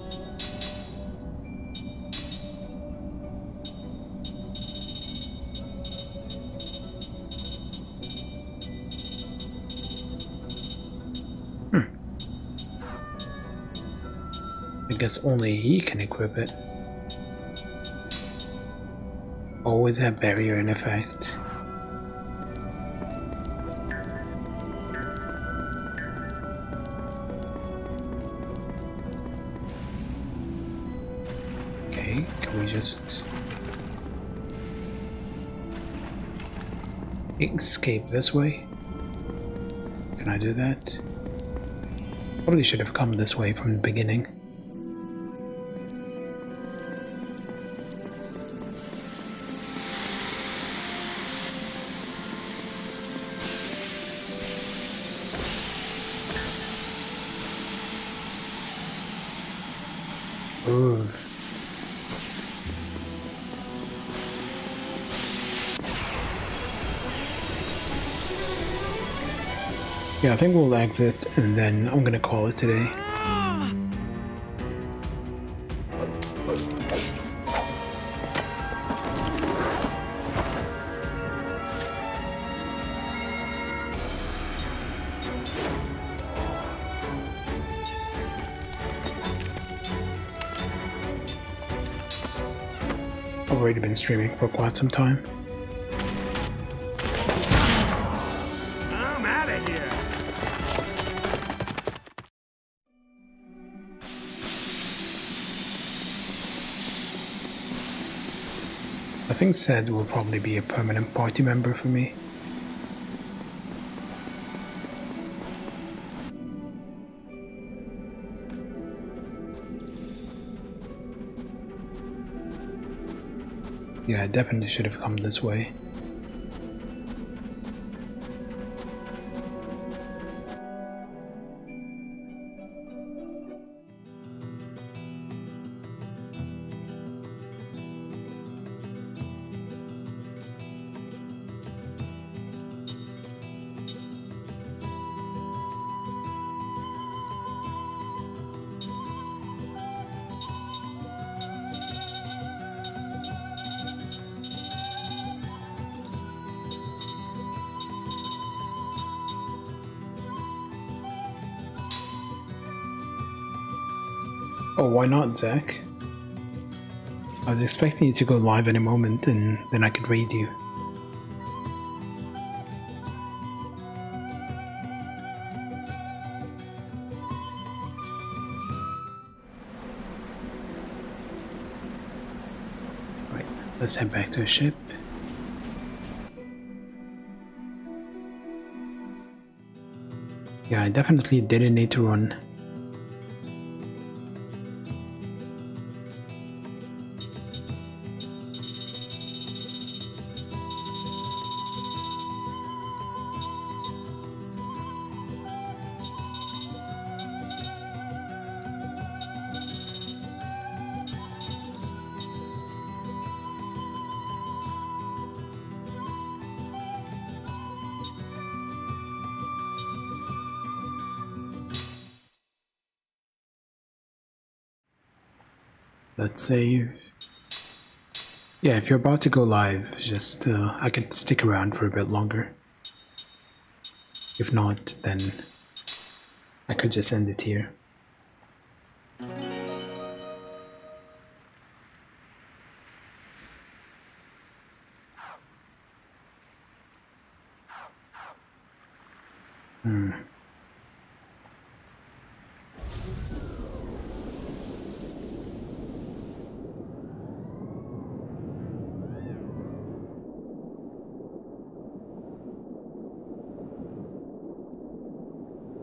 guess only he can equip it. Always have barrier in effect. Okay, can we just escape this way? Can I do that? Probably should have come this way from the beginning. Ooh. Yeah, I think we'll exit and then I'm gonna call it today. I've already been streaming for quite some time. I'm out of here. I think Zed will probably be a permanent party member for me. Yeah, I definitely should have come this way. Oh, why not, Zach? I was expecting you to go live in a moment and then I could read you. Right, let's head back to the ship. Yeah, I definitely didn't need to run. Let's save. Yeah, if you're about to go live, just I could stick around for a bit longer. If not, then I could just end it here.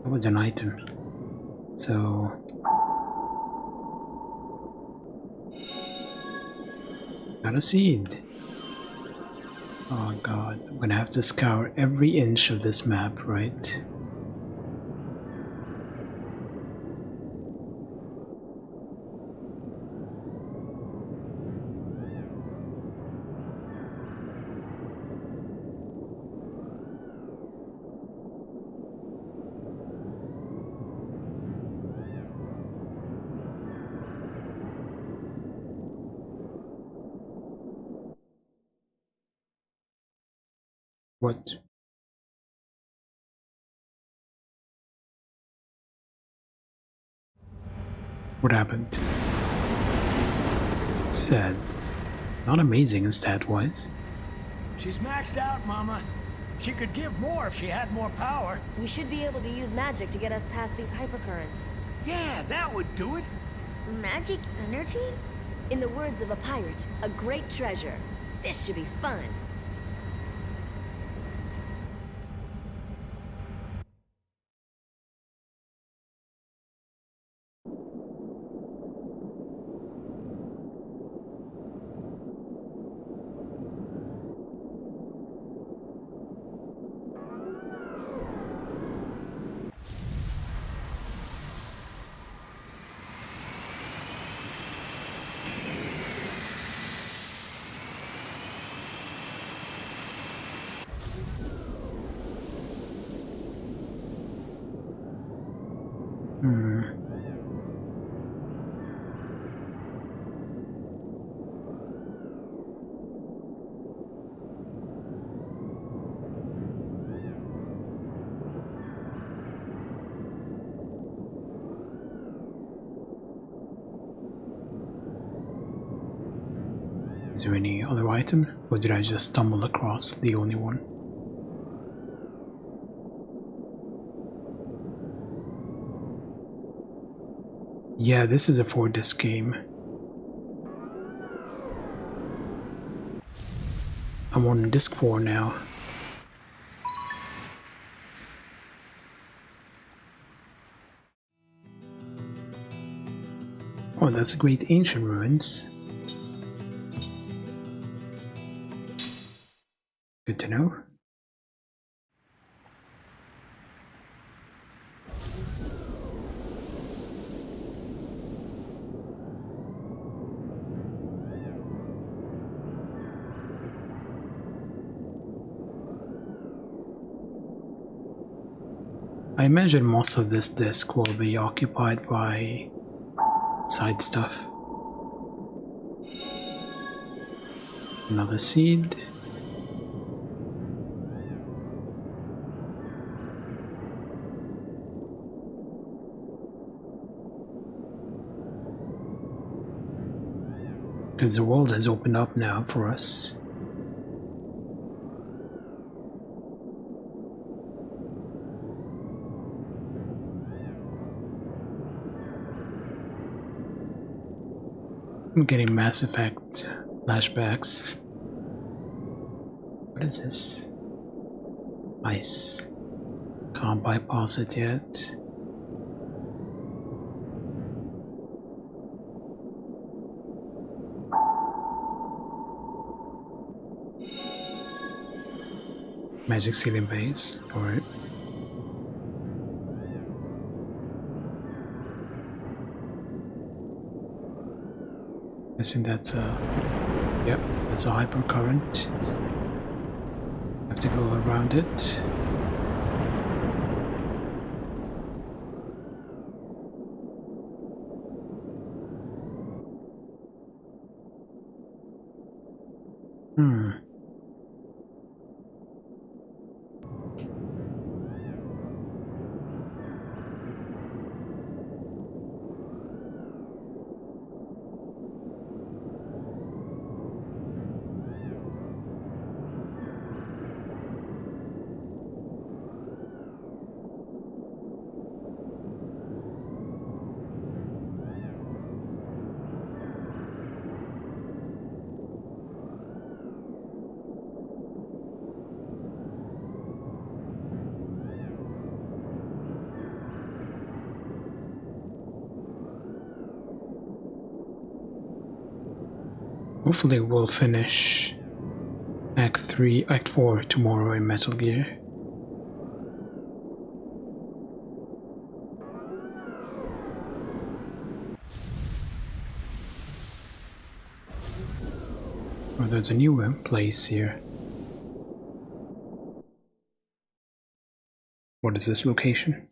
That was an item. So got a seed. Oh god, I'm gonna have to scour every inch of this map, right? What? What happened? Sad. Not amazing as stat-wise. She's maxed out, Mama. She could give more if she had more power. We should be able to use magic to get us past these hypercurrents. Yeah, that would do it. Magic energy? In the words of a pirate, a great treasure. This should be fun. Is there any other item, or did I just stumble across the only one? Yeah, this is a 4-disc game. I'm on disc 4 now. Oh, that's a great ancient ruins. Good to know. I imagine most of this disc will be occupied by side stuff. Another seed. Because the world has opened up now for us. I'm getting Mass Effect flashbacks. What is this? Ice. Can't bypass it yet. Magic ceiling base, alright. I think that's a... Yep, that's a hypercurrent. Have to go around it. Hopefully we'll finish Act 4 tomorrow in Metal Gear. Oh, there's a new place here. What is this location?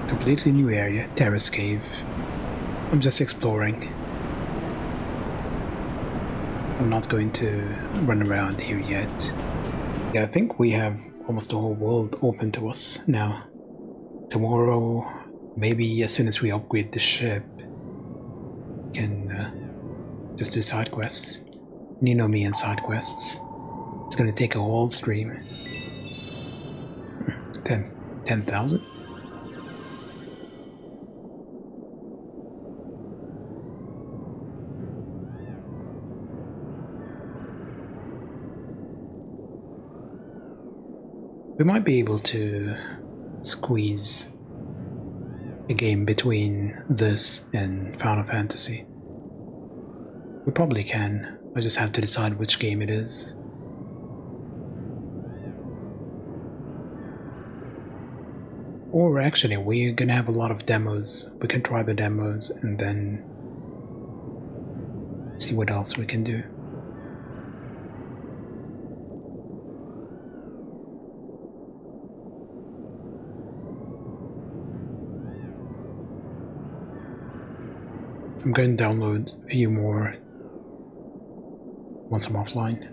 Completely new area, Terrace Cave. I'm just exploring. I'm not going to run around here yet. Yeah, I think we have almost the whole world open to us now. Tomorrow, maybe as soon as we upgrade the ship, we can just do side quests. You know me and side quests. It's gonna take a whole stream. 10,000? We might be able to squeeze a game between this and Final Fantasy. We probably can. I just have to decide which game it is. Or actually, we're gonna have a lot of demos. We can try the demos and then see what else we can do. I'm going to download a few more once I'm offline.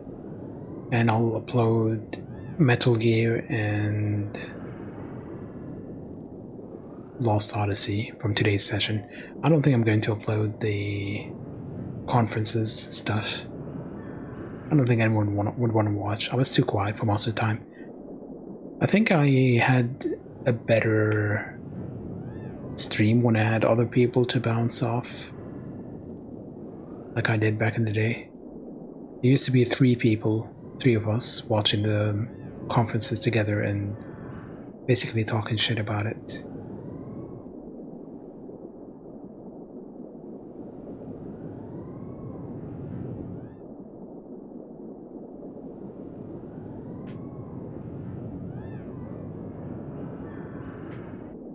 And I'll upload Metal Gear and Lost Odyssey from today's session. I don't think I'm going to upload the conferences stuff. I don't think anyone would want to watch. I was too quiet for most of the time. I think I had a better stream when I had other people to bounce off, like I did back in the day. There used to be three of us, watching the conferences together and basically talking shit about it.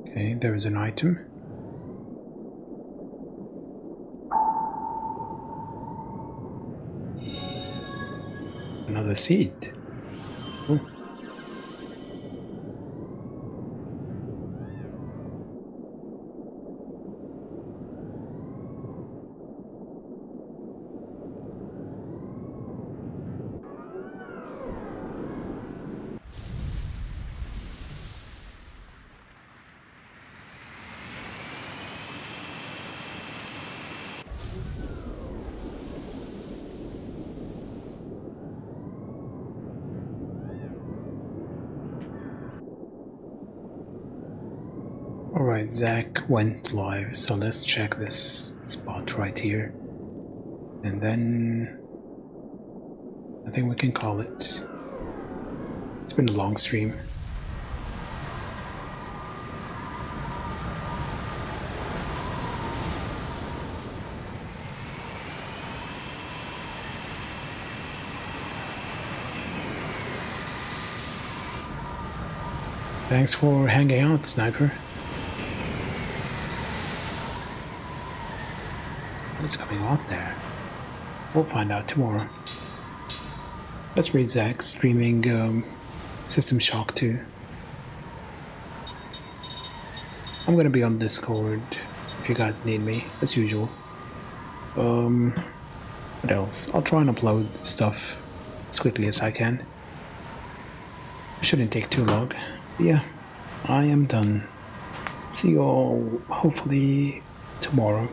Okay, there is an item. Another seed. Oh. Alright, Zach went live, so let's check this spot right here. And then I think we can call it. It's been a long stream. Thanks for hanging out, Sniper. What's coming on there? We'll find out tomorrow. Let's read Zach streaming System Shock 2. I'm gonna be on Discord if you guys need me, as usual. What else? I'll try and upload stuff as quickly as I can. It shouldn't take too long. But yeah, I am done. See you all hopefully tomorrow.